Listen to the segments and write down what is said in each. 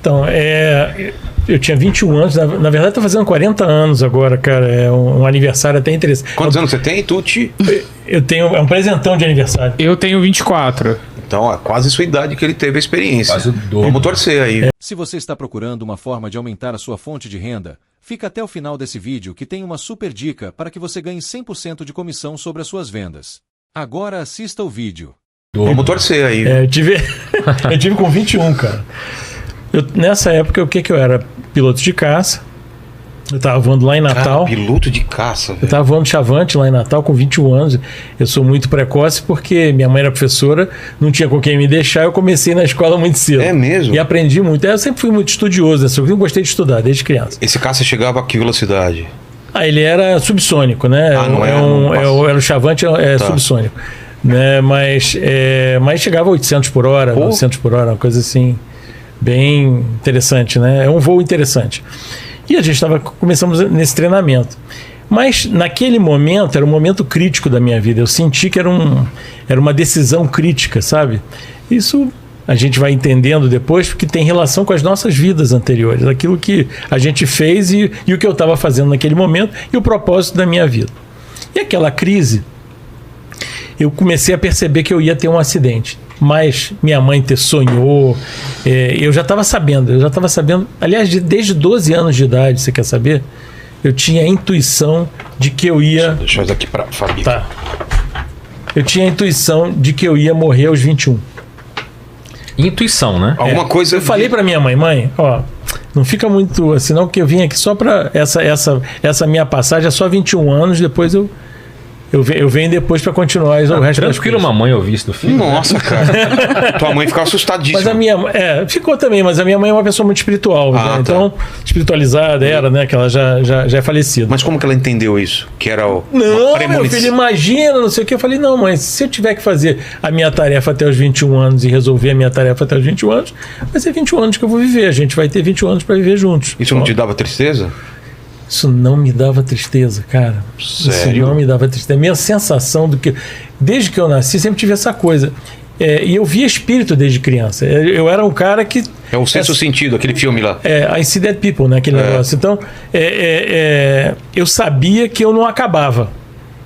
Então, eu tinha 21 anos, na verdade estou fazendo 40 anos agora, cara, é um aniversário até interessante. Quantos anos você tem, Tuti? Eu tenho, é um presentão de aniversário. Eu tenho 24. Então, é quase a sua idade que ele teve a experiência. Quase o dobro. Vamos torcer aí. Se você está procurando uma forma de aumentar a sua fonte de renda, fica até o final desse vídeo que tem uma super dica para que você ganhe 100% de comissão sobre as suas vendas. Agora assista o vídeo. Vamos torcer aí. Eu tive com 21, cara. Nessa época, o que eu era? Piloto de caça. Eu tava voando lá em Natal. Cara, piloto de caça, velho. Eu tava voando Chavante lá em Natal com 21 anos. Eu sou muito precoce porque minha mãe era professora, não tinha com quem me deixar, eu comecei na escola muito cedo. É mesmo? E aprendi muito. Eu sempre fui muito estudioso, eu sempre gostei de estudar, desde criança. Esse caça chegava a que velocidade? Ele era subsônico, né? Era o Chavante, subsônico. Né? Mas chegava a 800 por hora, 900 por hora, uma coisa assim, bem interessante, né? É um voo interessante. E a gente começamos nesse treinamento. Mas naquele momento, era um momento crítico da minha vida. Eu senti que era uma decisão crítica, sabe? Isso a gente vai entendendo depois, porque tem relação com as nossas vidas anteriores. Aquilo que a gente fez e o que eu estava fazendo naquele momento e o propósito da minha vida. E aquela crise, eu comecei a perceber que eu ia ter um acidente. Mas minha mãe sonhou, eu já estava sabendo, aliás, desde 12 anos de idade, você quer saber? Eu tinha a intuição de que eu ia... Deixa eu isso aqui para Fabi. Tá. Eu tinha a intuição de que eu ia morrer aos 21. Intuição, né? Alguma coisa... Eu falei para minha mãe, ó, não fica muito assim não, porque eu vim aqui só para essa minha passagem, é só 21 anos, depois eu venho depois para continuar o resto. Tranquilo, mamãe ouvir isso do filho. Nossa, né? Cara. Tua mãe ficava assustadíssima. Mas a minha ficou também, mas a minha mãe é uma pessoa muito espiritual, então espiritualizada era, né, que ela já é falecida. Mas como que ela entendeu isso? Que era o Não, meu filho, imagina, não sei o que. Eu falei, não, mãe, se eu tiver que fazer a minha tarefa até os 21 anos e resolver a minha tarefa até os 21 anos, vai ser 21 anos que eu vou viver. A gente vai ter 21 anos para viver juntos. Isso não te dava tristeza? Isso não me dava tristeza, cara. Sério? Isso não me dava tristeza. Minha sensação do que... Desde que eu nasci, sempre tive essa coisa. E eu via espírito desde criança. Eu era um cara que... É o Sexto Sentido, aquele filme lá. I See Dead People, né? Aquele negócio. Então, eu sabia que eu não acabava.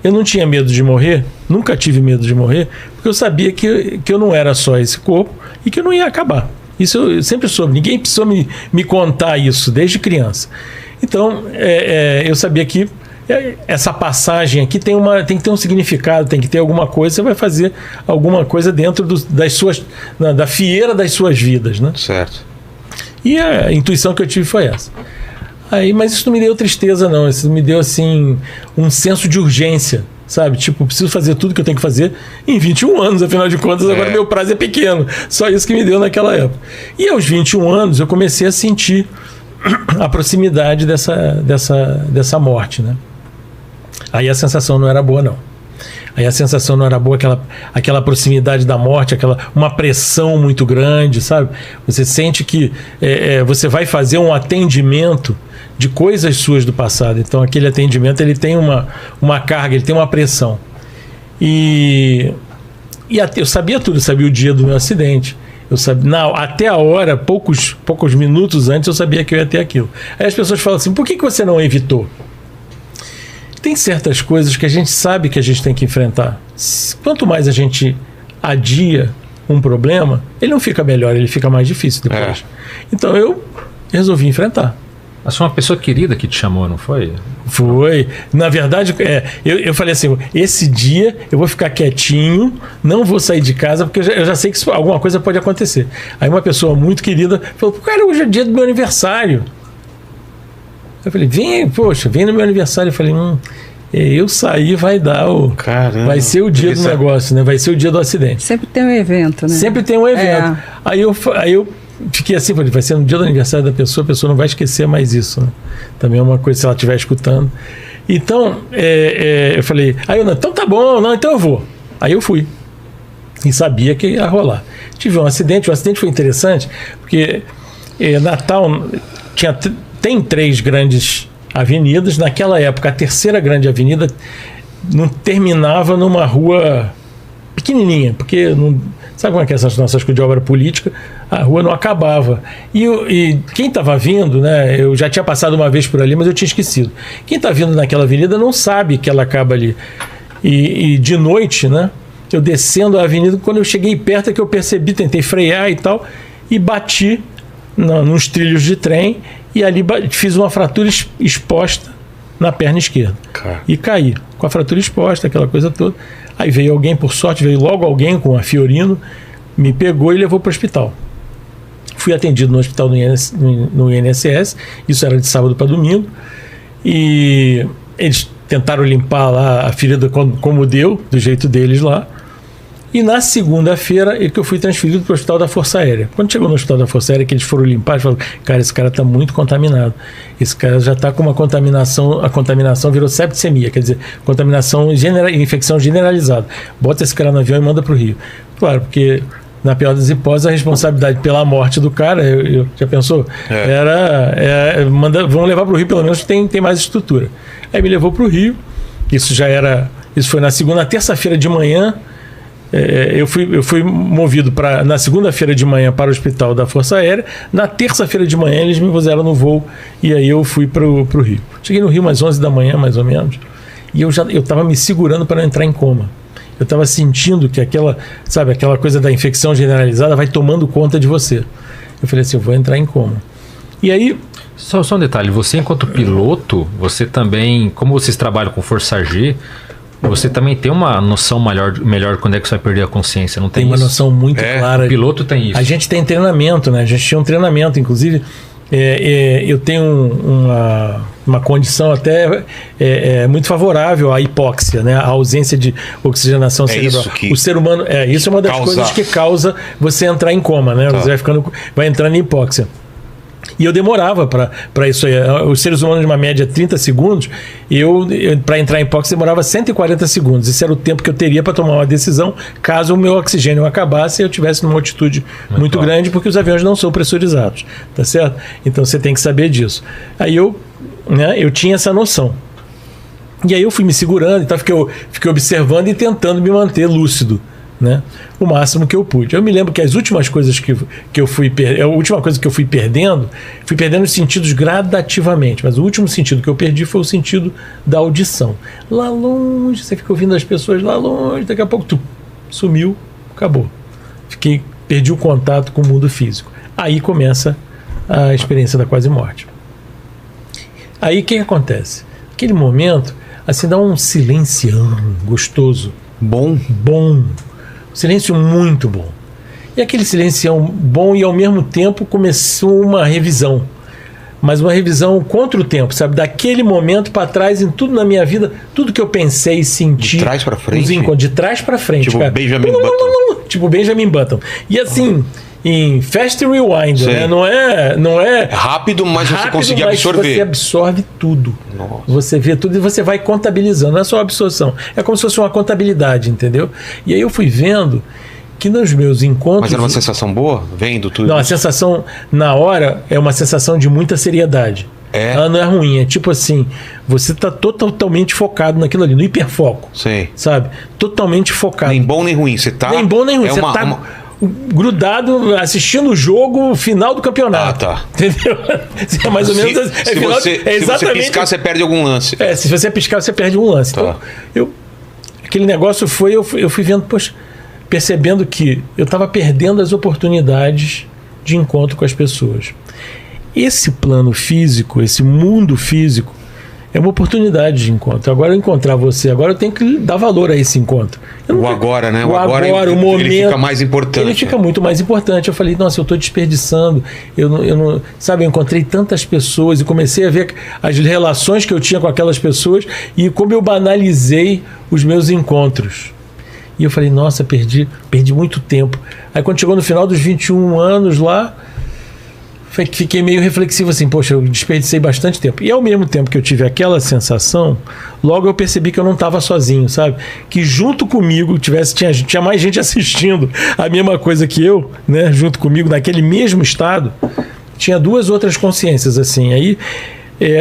Eu não tinha medo de morrer. Nunca tive medo de morrer. Porque eu sabia que eu não era só esse corpo e que eu não ia acabar. Isso eu sempre soube. Ninguém precisou me contar isso desde criança. Então, eu sabia que essa passagem aqui tem que ter um significado, tem que ter alguma coisa, você vai fazer alguma coisa dentro da fieira das suas vidas, né? Certo. E a intuição que eu tive foi essa. Mas isso não me deu tristeza, não. Isso me deu, assim, um senso de urgência, sabe? Tipo, preciso fazer tudo que eu tenho que fazer em 21 anos, afinal de contas, agora meu prazo é pequeno. Só isso que me deu naquela época. E aos 21 anos, eu comecei a sentir a proximidade dessa morte, né? Aí a sensação não era boa, não. Aí a sensação não era boa, aquela proximidade da morte, uma pressão muito grande, sabe? Você sente que você vai fazer um atendimento de coisas suas do passado. Então aquele atendimento ele tem uma carga, ele tem uma pressão. E eu sabia tudo, eu sabia o dia do meu acidente. Eu sabia, até a hora, poucos minutos antes, eu sabia que eu ia ter aquilo. Aí as pessoas falam assim, por que você não evitou? Tem certas coisas que a gente sabe que a gente tem que enfrentar. Quanto mais a gente adia um problema, ele não fica melhor, ele fica mais difícil depois. Então eu resolvi enfrentar. Mas foi uma pessoa querida que te chamou, não foi? Foi. Na verdade, eu falei assim, esse dia eu vou ficar quietinho, não vou sair de casa, porque eu já sei que alguma coisa pode acontecer. Aí uma pessoa muito querida falou, cara, hoje é dia do meu aniversário. Eu falei, vem no meu aniversário. Eu falei, eu sair vai dar Caramba, vai ser o dia do negócio, né? Vai ser o dia do acidente. Sempre tem um evento, né? Sempre tem um evento. Aí eu fiquei assim, falei, vai ser no dia do aniversário da pessoa, a pessoa não vai esquecer mais isso, né? Também é uma coisa, se ela estiver escutando. Então, eu falei, então tá bom, então eu vou. Aí eu fui. E sabia que ia rolar. Tive um acidente, o acidente foi interessante, porque Natal tem 3 grandes avenidas. Naquela época, a terceira grande avenida não terminava numa rua pequenininha, porque não, sabe como é que é essas nossas coisas de obra política? A rua não acabava. E quem estava vindo, né? Eu já tinha passado uma vez por ali, mas eu tinha esquecido. Quem está vindo naquela avenida não sabe que ela acaba ali. E de noite, né? Eu descendo a avenida, quando eu cheguei perto é que eu percebi, tentei frear e tal, e bati nos trilhos de trem, e ali fiz uma fratura exposta na perna esquerda. E caí, com a fratura exposta, aquela coisa toda. Aí veio alguém, por sorte, veio logo alguém com a Fiorino, me pegou e levou para o hospital. Fui atendido no hospital no INSS, isso era de sábado para domingo, e eles tentaram limpar lá a ferida como deu, do jeito deles lá. E na segunda-feira é que eu fui transferido para o Hospital da Força Aérea. Quando chegou no Hospital da Força Aérea, que eles foram limpar, eles falaram, cara, esse cara está muito contaminado. Esse cara já está com uma contaminação, a contaminação virou septicemia, quer dizer, infecção generalizada. Bota esse cara no avião e manda para o Rio. Claro, porque na pior das hipóteses, a responsabilidade pela morte do cara, já pensou? Vamos levar para o Rio, pelo menos tem mais estrutura. Aí me levou para o Rio, isso foi na terça-feira de manhã. Eu fui movido na segunda-feira de manhã para o Hospital da Força Aérea. Na terça-feira de manhã eles me puseram no voo e aí eu fui para o Rio. Cheguei no Rio às 11 da manhã, mais ou menos, e eu estava me segurando para não entrar em coma. Eu estava sentindo que aquela coisa da infecção generalizada vai tomando conta de você. Eu falei assim, eu vou entrar em coma. E aí... Só um detalhe, você enquanto piloto, você também, como vocês trabalham com Força G, você também tem uma noção melhor quando é que você vai perder a consciência, não tem uma isso? Noção muito clara. O piloto tem isso. A gente tem treinamento, né? A gente tinha um treinamento, inclusive, eu tenho uma condição até muito favorável à hipóxia, né? A ausência de oxigenação cerebral. O ser humano, isso é uma das coisas que causa você entrar em coma, né? Você vai entrando em hipóxia. E eu demorava para isso aí. Os seres humanos, de uma média de 30 segundos, para entrar em hipóxia, demorava 140 segundos. Esse era o tempo que eu teria para tomar uma decisão, caso o meu oxigênio acabasse e eu estivesse numa altitude muito grande, porque os aviões não são pressurizados. Tá certo? Então você tem que saber disso. Aí eu tinha essa noção. E aí eu fui me segurando, então fiquei observando e tentando me manter lúcido, né? O máximo que eu pude. Eu me lembro que as últimas coisas a última coisa que eu fui perdendo os sentidos gradativamente, mas o último sentido que eu perdi foi o sentido da audição. Lá longe, você fica ouvindo as pessoas lá longe, daqui a pouco sumiu, acabou. Perdi o contato com o mundo físico. Aí começa a experiência da quase morte. Aí o que acontece? Naquele momento, assim, dá um silencião gostoso. Bom. Silêncio muito bom. E aquele silêncio bom, e ao mesmo tempo começou uma revisão. Mas uma revisão contra o tempo, sabe? Daquele momento para trás, em tudo na minha vida, tudo que eu pensei e senti. De trás para frente? De trás para frente, tipo cara. Benjamin Button. Tipo Benjamin Button. E assim, em fast rewind, né? Não é rápido, mas você consegue absorver. Você absorve tudo. Nossa. Você vê tudo e você vai contabilizando. Não é só absorção. É como se fosse uma contabilidade, entendeu? E aí eu fui vendo que nos meus encontros... Mas era uma sensação boa? Vendo tudo? Não, a sensação na hora é uma sensação de muita seriedade. Ela não é ruim, é tipo assim, você está totalmente focado naquilo ali, no hiperfoco. Sim. Sabe? Totalmente focado. Nem bom nem ruim, você tá... Nem bom nem ruim, você tá grudado assistindo o jogo final do campeonato. Ah, tá. Entendeu? É mais ou menos... Se você piscar, você perde algum lance. Se você piscar, você perde um lance. Tá. Então, aquele negócio eu fui vendo, poxa, percebendo que eu estava perdendo as oportunidades de encontro com as pessoas. Esse plano físico, esse mundo físico, é uma oportunidade de encontro. Agora eu encontrar você, agora eu tenho que dar valor a esse encontro. Agora, né? O momento, ele fica mais importante. Ele fica muito mais importante. Eu falei, nossa, eu estou desperdiçando. Eu encontrei tantas pessoas e comecei a ver as relações que eu tinha com aquelas pessoas e como eu banalizei os meus encontros. E eu falei, nossa, perdi muito tempo. Aí quando chegou no final dos 21 anos lá, fiquei meio reflexivo assim, poxa, eu desperdicei bastante tempo. E ao mesmo tempo que eu tive aquela sensação, logo eu percebi que eu não estava sozinho, sabe? Que junto comigo tinha mais gente assistindo a mesma coisa que eu, né? Junto comigo, naquele mesmo estado, tinha duas outras consciências, assim. Aí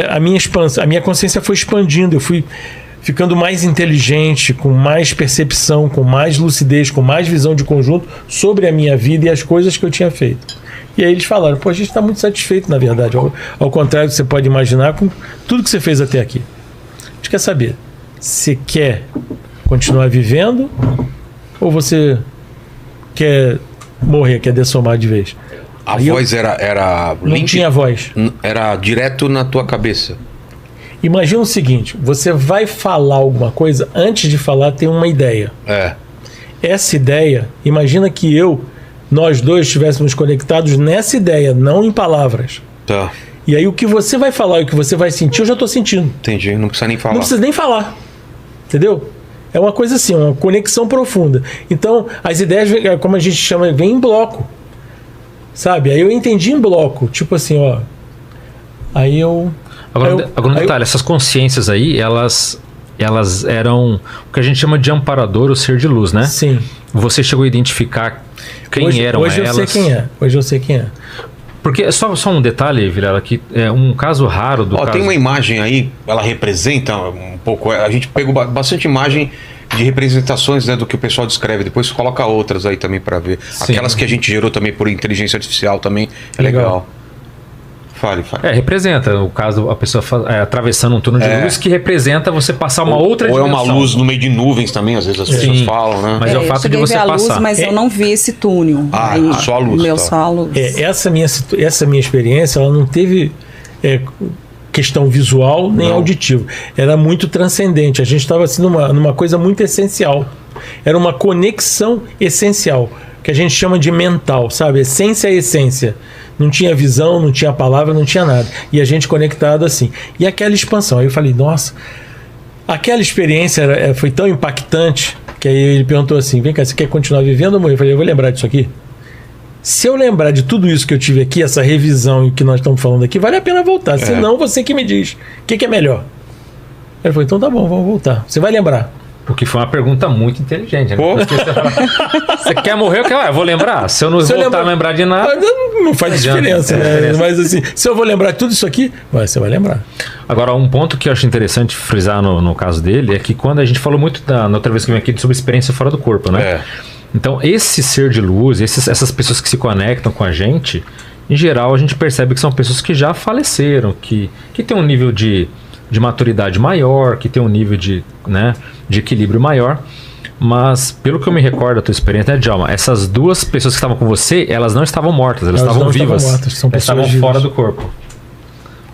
a minha consciência foi expandindo, eu fui ficando mais inteligente, com mais percepção, com mais lucidez, com mais visão de conjunto sobre a minha vida e as coisas que eu tinha feito. E aí eles falaram, pô, a gente está muito satisfeito, na verdade, ao contrário do que você pode imaginar com tudo que você fez até aqui. A gente quer saber, você quer continuar vivendo ou você quer morrer, quer dessomar de vez? A voz era não tinha voz. Era direto na tua cabeça. Imagina o seguinte, você vai falar alguma coisa, antes de falar tem uma ideia. Essa ideia, imagina que nós dois estivéssemos conectados nessa ideia, não em palavras. Tá. E aí o que você vai falar e o que você vai sentir, eu já estou sentindo. Entendi, não precisa nem falar. Não precisa nem falar, entendeu? É uma coisa assim, uma conexão profunda. Então, as ideias, como a gente chama, vêm em bloco. Sabe? Aí eu entendi em bloco, tipo assim, ó. Aí eu... Agora um detalhe, essas consciências aí, elas eram o que a gente chama de amparador, o ser de luz, né? Sim. Você chegou a identificar quem eram elas? Hoje eu sei quem é. Hoje eu sei quem é. Porque, só um detalhe, Vilela, que é um caso raro do caso... Tem uma imagem aí, ela representa um pouco... A gente pegou bastante imagem de representações, né, do que o pessoal descreve. Depois coloca outras aí também para ver. Sim. Aquelas que a gente gerou também por inteligência artificial também. É legal. Fale. Representa. O caso, a pessoa atravessando um túnel de luz que representa você passar uma outra dimensão. Ou é uma luz no meio de nuvens também, às vezes as pessoas falam, né? Mas é o fato de você passar. Luz, mas eu não vi esse túnel. Só a luz. Só a luz. Essa minha experiência, ela não teve questão visual nem auditiva. Era muito transcendente. A gente estava assim, numa coisa muito essencial. Era uma conexão essencial, que a gente chama de mental, sabe? Essência é essência. Não tinha visão, não tinha palavra, não tinha nada. E a gente conectado assim. E aquela expansão. Aí eu falei, nossa, aquela experiência foi tão impactante que aí ele perguntou assim, vem cá, você quer continuar vivendo ou morrer? Eu falei, eu vou lembrar disso aqui. Se eu lembrar de tudo isso que eu tive aqui, essa revisão e o que nós estamos falando aqui, vale a pena voltar. Senão, você que me diz, o que é melhor? Ele falou, então tá bom, vamos voltar. Você vai lembrar. O que foi uma pergunta muito inteligente. Né? Você quer morrer? Eu vou lembrar. Se eu não voltar a lembrar de nada... Não faz diferença, né? Mas assim, se eu vou lembrar de tudo isso aqui, você vai lembrar. Agora, um ponto que eu acho interessante frisar no caso dele é que quando a gente falou muito na outra vez que eu vim aqui sobre experiência fora do corpo, né? Então, esse ser de luz, essas pessoas que se conectam com a gente, em geral, a gente percebe que são pessoas que já faleceram, que têm um nível de maturidade maior, que tem um nível de equilíbrio maior. Mas, pelo que eu me recordo da tua experiência, né, Djalma, essas duas pessoas que estavam com você, elas não estavam mortas, elas estavam vivas. Elas estavam fora do corpo.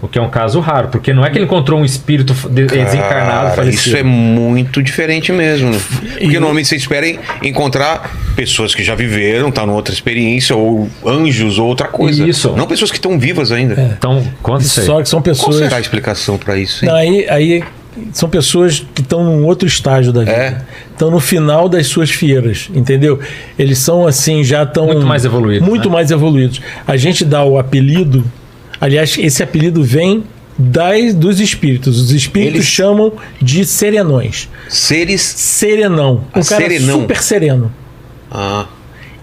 O que é um caso raro, porque não é que ele encontrou um espírito desencarnado falecido. Isso é muito diferente mesmo. Porque normalmente você espera encontrar pessoas que já viveram, tá numa outra experiência, ou anjos, ou outra coisa. Isso. Não pessoas que estão vivas ainda. Então, conta isso aí. Só que são pessoas... Qual será a explicação para isso? Não, aí são pessoas que estão num outro estágio da vida. Estão no final das suas fieiras, entendeu? Eles são assim, já estão... Muito mais evoluídos. Muito mais evoluídos. A gente dá o apelido... Aliás, esse apelido vem dos espíritos. Os espíritos chamam de serenões. Seres? Serenão. Um cara serenão. Super sereno. Ah.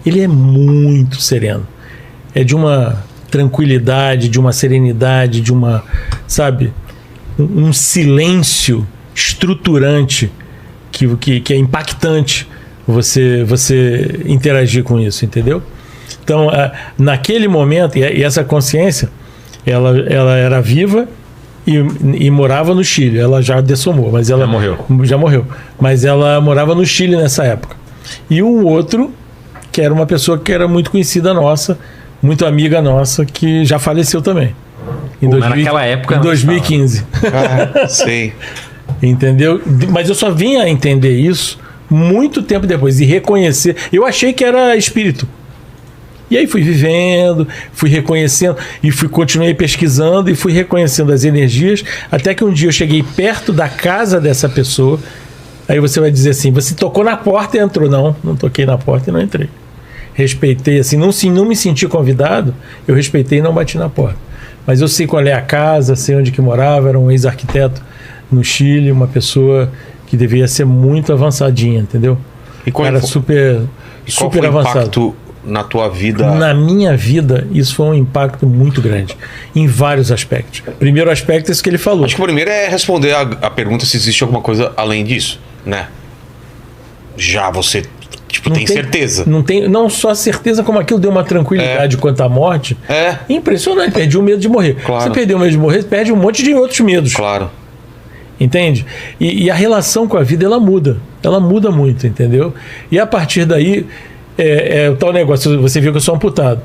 Ele é muito sereno. É de uma tranquilidade, de uma serenidade, de uma, sabe, um silêncio estruturante que é impactante você interagir com isso, entendeu? Então, naquele momento, e essa consciência, ela era viva e morava no Chile. Ela já dessomou, mas ela já morreu. Mas ela morava no Chile nessa época. E um outro, que era uma pessoa que era muito conhecida nossa, muito amiga nossa, que já faleceu também. Naquela época... Em 2015. Sei. Entendeu? Mas eu só vim a entender isso muito tempo depois e reconhecer. Eu achei que era espírito. E aí fui vivendo, fui reconhecendo e continuei pesquisando e fui reconhecendo as energias, até que um dia eu cheguei perto da casa dessa pessoa. Aí você vai dizer assim, você tocou na porta e entrou. Não toquei na porta e não entrei. Respeitei, assim, não me senti convidado, eu respeitei e não bati na porta. Mas eu sei qual é a casa, sei onde que morava, era um ex-arquiteto no Chile, uma pessoa que devia ser muito avançadinha, entendeu? E qual era super foi avançado. O impacto na tua vida? Na minha vida, isso foi um impacto muito grande, em vários aspectos. Primeiro aspecto é isso que ele falou. Acho que o primeiro é responder a pergunta se existe alguma coisa além disso, né? Já você Tipo, tem certeza. Não só certeza, como aquilo deu uma tranquilidade quanto à morte. É. Impressionante, perdi o medo de morrer. Claro. Você perdeu o medo de morrer, você perde um monte de outros medos. Claro. Entende? E a relação com a vida, ela muda. Ela muda muito, entendeu? E a partir daí, o tal negócio, você viu que eu sou amputado.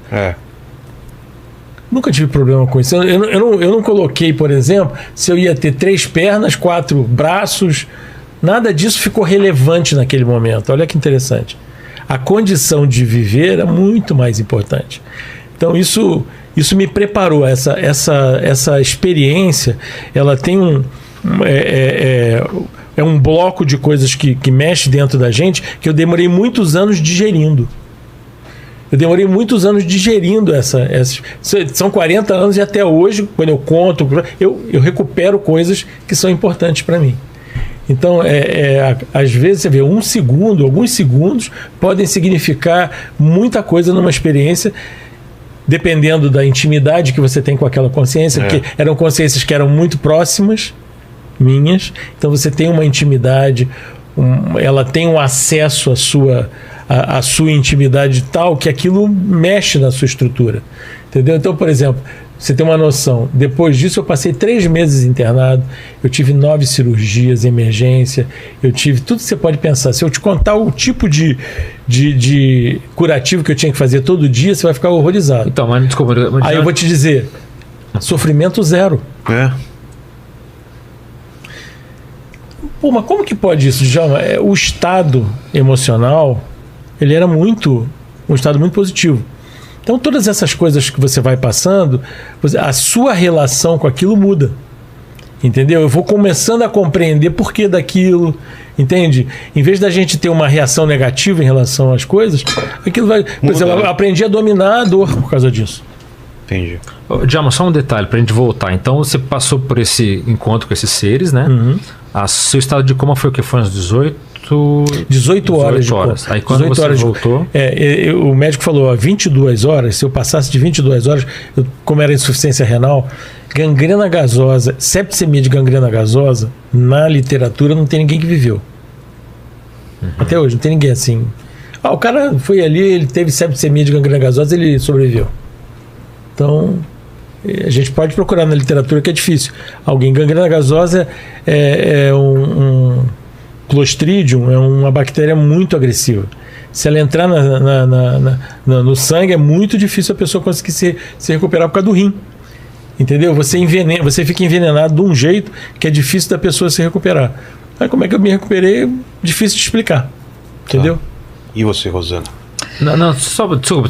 Nunca tive problema com isso. Eu não coloquei, por exemplo, se eu ia ter 3 pernas, 4 braços. Nada disso ficou relevante naquele momento. Olha que interessante. A condição de viver é muito mais importante. Então isso me preparou. Essa experiência, ela tem um bloco de coisas que mexe dentro da gente, que eu demorei muitos anos digerindo. São 40 anos e até hoje, quando eu conto, eu recupero coisas que são importantes para mim. Então, às vezes, você vê, alguns segundos podem significar muita coisa numa experiência, dependendo da intimidade que você tem com aquela consciência, porque eram consciências que eram muito próximas minhas, então você tem uma intimidade, ela tem um acesso à sua intimidade tal que aquilo mexe na sua estrutura, entendeu? Então, por exemplo, você tem uma noção, depois disso eu passei 3 meses internado, eu tive 9 cirurgias, emergência, eu tive tudo que você pode pensar. Se eu te contar o tipo de curativo que eu tinha que fazer todo dia, você vai ficar horrorizado. Então, mas desculpa. Aí eu vou te dizer, sofrimento zero. Pô, mas como que pode isso, Djalma? O estado emocional, ele era um estado muito positivo. Então, todas essas coisas que você vai passando, a sua relação com aquilo muda. Entendeu? Eu vou começando a compreender por que daquilo, entende? Em vez da gente ter uma reação negativa em relação às coisas, aquilo vai... Por exemplo, eu aprendi a dominar a dor por causa disso. Entendi. Djalma, só um detalhe pra gente voltar. Então, você passou por esse encontro com esses seres, né? Seu estado de coma foi o que? Foi uns 18 horas. Aí quando você voltou... o médico falou, 22 horas, se eu passasse de 22 horas, como era insuficiência renal, gangrena gasosa, septicemia de gangrena gasosa, na literatura não tem ninguém que viveu. Até hoje, não tem ninguém assim. O cara foi ali, ele teve septicemia de gangrena gasosa, ele sobreviveu. Então... a gente pode procurar na literatura, que é difícil. Gangrena gasosa é um Clostridium, é uma bactéria muito agressiva. Se ela entrar no sangue, é muito difícil a pessoa conseguir se recuperar por causa do rim. Entendeu? Você fica envenenado de um jeito que é difícil da pessoa se recuperar. Aí como é que eu me recuperei? Difícil de explicar. Entendeu? E você, Rosana? Não, desculpa.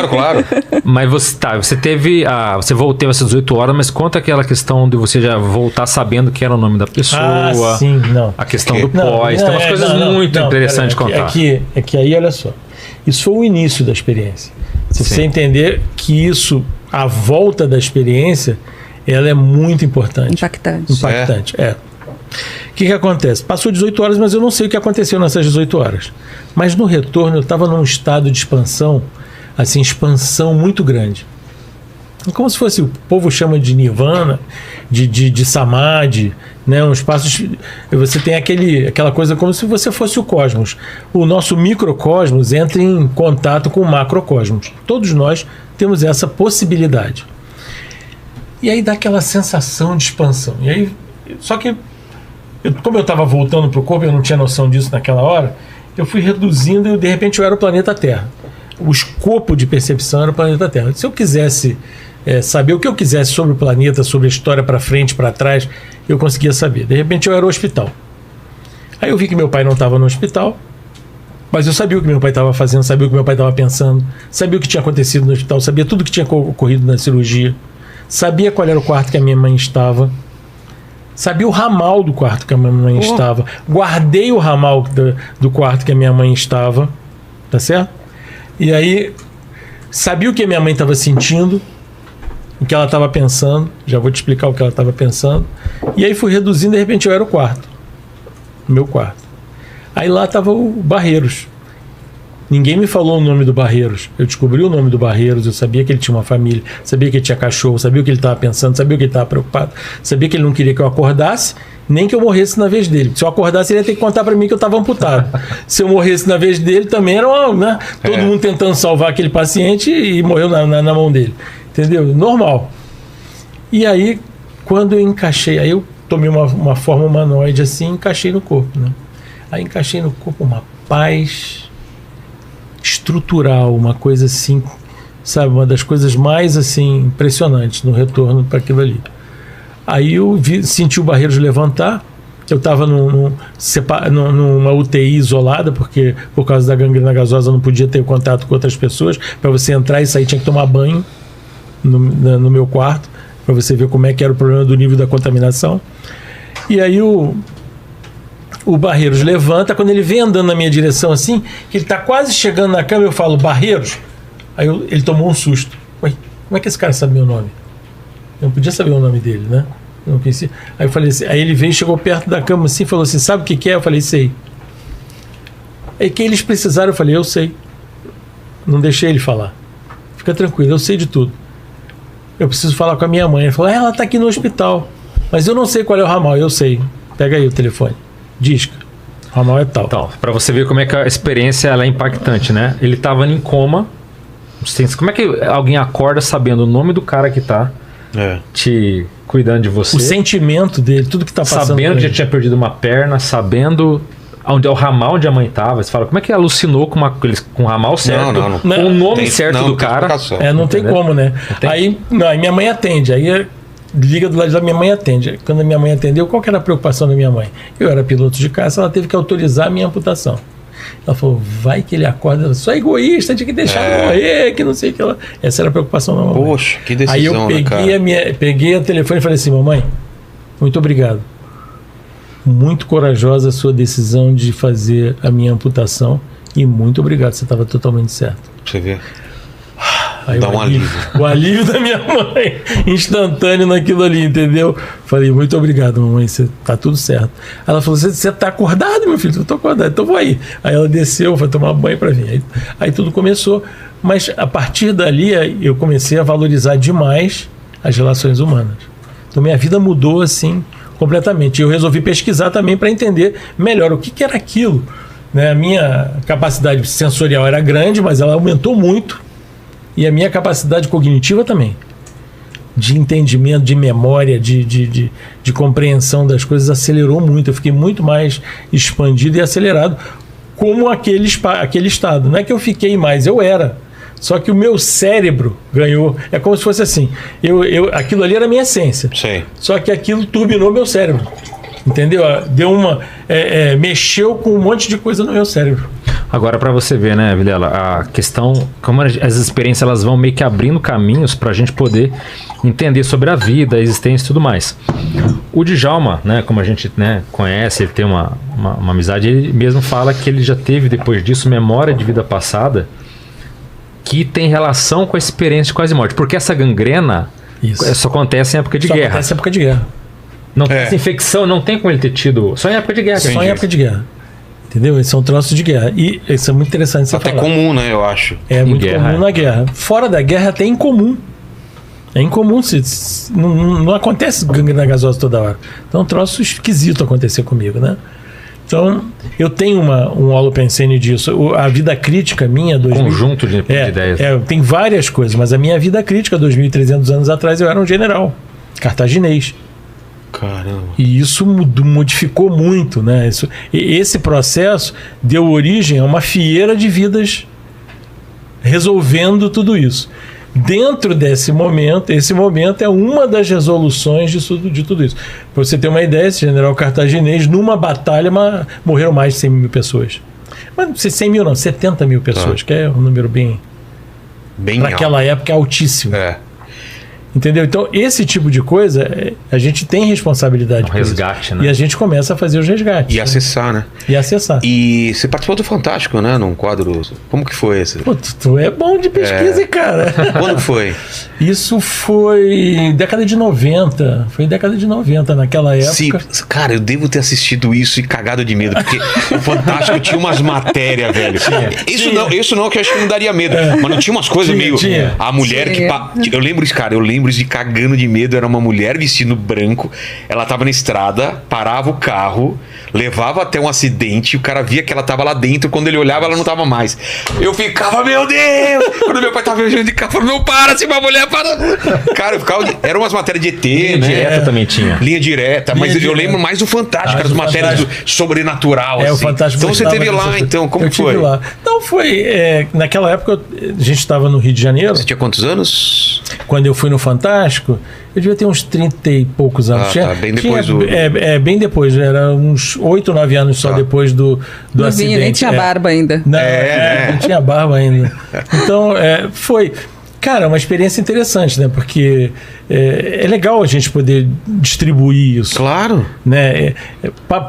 Claro. Mas você teve você voltou essas 18 horas, mas conta aquela questão de você já voltar sabendo que era o nome da pessoa. Sim, não. A questão do pós, tem umas coisas muito interessantes de contar. É que aí, olha só, isso foi o início da experiência. Se você entender que isso, a volta da experiência, ela é muito importante. Impactante. O que acontece? Passou 18 horas, mas eu não sei o que aconteceu nessas 18 horas. Mas no retorno eu estava num estado de expansão, assim, expansão muito grande. Como se fosse, o povo chama de nirvana, de samadhi, né? Um espaço. Você tem aquela coisa como se você fosse o cosmos. O nosso microcosmos entra em contato com o macrocosmos. Todos nós temos essa possibilidade. E aí dá aquela sensação de expansão. E aí, só que como eu estava voltando para o corpo, eu não tinha noção disso naquela hora, eu fui reduzindo e de repente eu era o planeta Terra. O escopo de percepção era o planeta Terra. Se eu quisesse saber o que eu quisesse sobre o planeta, sobre a história para frente, para trás, eu conseguia saber. De repente eu era o hospital. Aí eu vi que meu pai não estava no hospital, mas eu sabia o que meu pai estava fazendo, sabia o que meu pai estava pensando, sabia o que tinha acontecido no hospital, sabia tudo o que tinha ocorrido na cirurgia, sabia qual era o quarto que a minha mãe estava, sabia o ramal do quarto que a minha mãe estava, guardei o ramal do quarto que a minha mãe estava, tá certo? E aí sabia o que a minha mãe estava sentindo, o que ela estava pensando, já vou te explicar o que ela estava pensando, e aí fui reduzindo, de repente eu era o meu quarto. Aí lá estava o Barreiros, Ninguém me falou o nome do Barreiros. Eu descobri o nome do Barreiros, eu sabia que ele tinha uma família, sabia que ele tinha cachorro, sabia o que ele estava pensando, sabia o que ele estava preocupado, sabia que ele não queria que eu acordasse, nem que eu morresse na vez dele. Se eu acordasse, ele ia ter que contar para mim que eu estava amputado. Se eu morresse na vez dele, também era uma, né? Todo mundo tentando salvar aquele paciente e morreu na mão dele. Entendeu? Normal. E aí, quando eu encaixei, aí eu tomei uma forma humanoide assim, encaixei no corpo, né? Aí encaixei no corpo uma paz estrutural, uma coisa assim, sabe, uma das coisas mais assim impressionantes no retorno para aquilo ali. Aí eu senti o Barreiros levantar. Eu estava numa UTI isolada, porque por causa da gangrena gasosa eu não podia ter contato com outras pessoas. Para você entrar e sair tinha que tomar banho no meu quarto, para você ver como é que era o problema do nível da contaminação. E aí o Barreiros levanta, quando ele vem andando na minha direção assim, que ele está quase chegando na cama, eu falo, Barreiros. Aí ele tomou um susto. Ué, como é que esse cara sabe meu nome? Eu não podia saber o nome dele, né? Eu não conhecia. Aí eu falei assim, aí ele veio, chegou perto da cama assim, falou assim, sabe o que é? Eu falei, sei. Aí que eles precisaram, eu falei, eu sei. Não deixei ele falar. Fica tranquilo, eu sei de tudo. Eu preciso falar com a minha mãe. Ele falou, ela está aqui no hospital. Mas eu não sei qual é o ramal, eu sei. Pega aí o telefone. Disca. O ramal é tal. Então, para você ver como é que a experiência ela é impactante, né? Ele estava em coma. Como é que alguém acorda sabendo o nome do cara que tá te cuidando de você? O sentimento dele, tudo que tá passando. Sabendo que já tinha perdido uma perna, sabendo onde é o ramal onde a mãe tava. Você fala, como é que alucinou com o ramal certo? Não. Com o nome certo do cara. Não tem como, né? Aí minha mãe atende. Aí liga do lado da minha mãe e atende. Quando a minha mãe atendeu, qual que era a preocupação da minha mãe? Eu era piloto de caça, ela teve que autorizar a minha amputação. Ela falou, vai que ele acorda, ela, só egoísta, tinha que deixar ele morrer, que não sei o que ela... Essa era a preocupação da mamãe. Poxa, que decisão, aí eu peguei o telefone e falei assim, mamãe, muito obrigado. Muito corajosa a sua decisão de fazer a minha amputação e muito obrigado, você estava totalmente certo. Você vê. Aí dá um alívio. O alívio da minha mãe, instantâneo naquilo ali, entendeu? Falei, muito obrigado, mamãe, você tá tudo certo. Ela falou, você tá acordado, meu filho? Eu tô acordado, então vou aí. Aí ela desceu, foi tomar banho para vir. Aí tudo começou. Mas a partir dali eu comecei a valorizar demais as relações humanas. Então minha vida mudou assim completamente. Eu resolvi pesquisar também para entender melhor o que era aquilo. Né? A minha capacidade sensorial era grande, mas ela aumentou muito. E a minha capacidade cognitiva também, de entendimento, de memória, de compreensão das coisas, acelerou muito. Eu fiquei muito mais expandido e acelerado, como aquele estado. Não é que eu fiquei mais, eu era. Só que o meu cérebro ganhou. É como se fosse assim. Aquilo ali era a minha essência. Sim. Só que aquilo turbinou meu cérebro. Entendeu? Deu mexeu com um monte de coisa no meu cérebro. Agora, para você ver, né, Vilela, a questão, como as experiências elas vão meio que abrindo caminhos para a gente poder entender sobre a vida, a existência e tudo mais. O Djalma, né, como a gente, né, conhece, ele tem uma amizade, ele mesmo fala que ele já teve, depois disso, memória de vida passada que tem relação com a experiência de quase morte. Porque essa gangrena só acontece em época de guerra. Acontece em época de guerra. Não tem essa infecção, não tem como ele ter tido. Só em época de guerra. Só em época de guerra. Entendeu? Esses são troços de guerra. E isso é muito interessante você falar. Até comum, né, eu acho. É muito comum na guerra. Fora da guerra, até incomum. É incomum. Não acontece gangrena gasosa toda hora. Então é um troço esquisito acontecer comigo, né? Então, eu tenho um holopensene disso. A vida crítica minha... Conjunto de ideias. Tem várias coisas, mas a minha vida crítica, 2.300 anos atrás, eu era um general cartaginês. Caramba. E isso modificou muito, né? Esse processo deu origem a uma fieira de vidas resolvendo tudo isso. Dentro desse momento, esse momento é uma das resoluções de tudo isso. Para você ter uma ideia, esse general cartaginês, numa batalha, morreram mais de 100 mil pessoas. Mas não sei 100 mil não, 70 mil pessoas, que é um número bem para aquela época, altíssimo. Entendeu? Então, esse tipo de coisa, a gente tem responsabilidade. Um resgate, né? E a gente começa a fazer os resgates. E acessar, né? E acessar. E você participou do Fantástico, né? Num quadro. Como que foi esse? Pô, tu é bom de pesquisa, cara. Quando foi? Isso foi década de 90. Foi década de 90, naquela época. Cara, eu devo ter assistido isso e cagado de medo, porque o Fantástico tinha umas matérias, velho. Isso não, que eu acho que não daria medo. Mas não tinha umas coisas meio. A mulher que. Eu lembro isso, cara. Eu lembro de cagando de medo. Era uma mulher vestindo branco. Ela tava na estrada, parava o carro, levava até um acidente. O cara via que ela tava lá dentro. Quando ele olhava, ela não tava mais. Eu ficava, meu Deus! Quando meu pai tava viajando de carro, eu falava, não, para, se uma mulher para. Cara, eu ficava. Eram umas matérias de ET, Linha né? direta também tinha. Linha direta, mas eu lembro mais do Fantástico, as matérias do sobrenatural. O assim. Fantástico. Então você teve lá, então, como foi? Lá. Não, foi. Naquela época, a gente estava no Rio de Janeiro. Você tinha quantos anos? Quando eu fui no Fantástico, eu devia ter uns 30 e poucos anos. Bem depois do. Bem depois, era uns 8 ou 9 anos só depois do acidente. Nem tinha barba ainda. Não tinha barba ainda. Então, foi. Cara, uma experiência interessante, né? Porque é legal a gente poder distribuir isso. Claro. Né?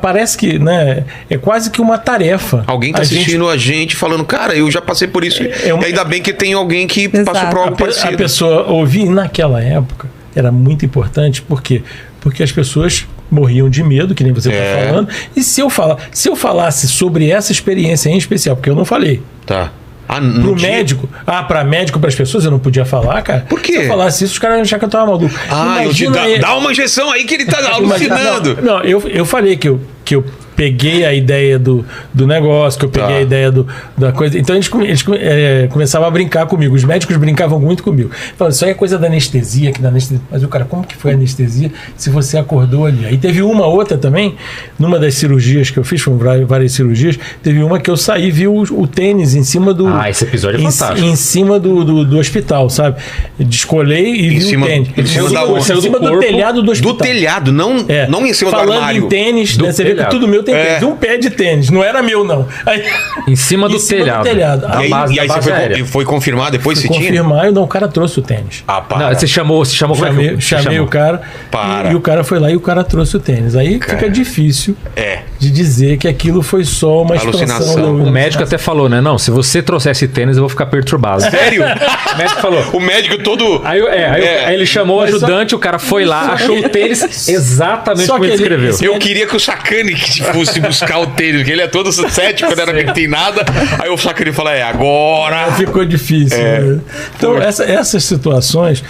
Parece que, né, é quase que uma tarefa. Alguém tá assistindo a gente falando, cara, eu já passei por isso. E ainda bem que tem alguém que passou por algo parecido. A pessoa ouvir naquela época era muito importante. Por quê? Porque as pessoas morriam de medo, que nem você está falando. E se eu falasse sobre essa experiência em especial, porque eu não falei. Tá. Pro médico. Para médico, para as pessoas, eu não podia falar, cara. Por quê? Se eu falasse isso, os caras iam achar que eu tava maluco. Dá uma injeção aí que ele tá alucinando. Não, eu falei que eu peguei a ideia do negócio, que eu peguei a ideia da coisa. Então eles começavam a brincar comigo. Os médicos brincavam muito comigo. Falavam, isso aí é coisa da anestesia, Mas o cara, como que foi a anestesia se você acordou ali? Aí teve uma outra também, numa das cirurgias que eu fiz, foram várias cirurgias, teve uma que eu saí e vi o tênis em cima do. Esse episódio é fantástico. Em cima do hospital, sabe? Descolei e vi o tênis. Em cima do telhado do hospital. Do telhado, não em cima do armário. Falando em tênis, né, você vê que tudo meu tem tênis. Um pé de tênis, não era meu, não. Aí, em cima do telhado. E aí você foi confirmar depois se tinha? Confirmar, o cara trouxe o tênis. Você chamou chamei o cara. E o cara foi lá e o cara trouxe o tênis. Aí fica difícil de dizer que aquilo foi só uma alucinação. O médico até falou, né? Não, se você trouxesse tênis, eu vou ficar perturbado. Sério? O médico falou. O médico todo. Aí ele chamou o ajudante, o cara foi lá, achou o tênis exatamente como ele escreveu. Eu queria que o Sacani fosse buscar o tênis, porque ele é todo cético, quando era que tem nada. Aí o Sacani fala, agora. Ficou difícil. Né? Então, essas situações.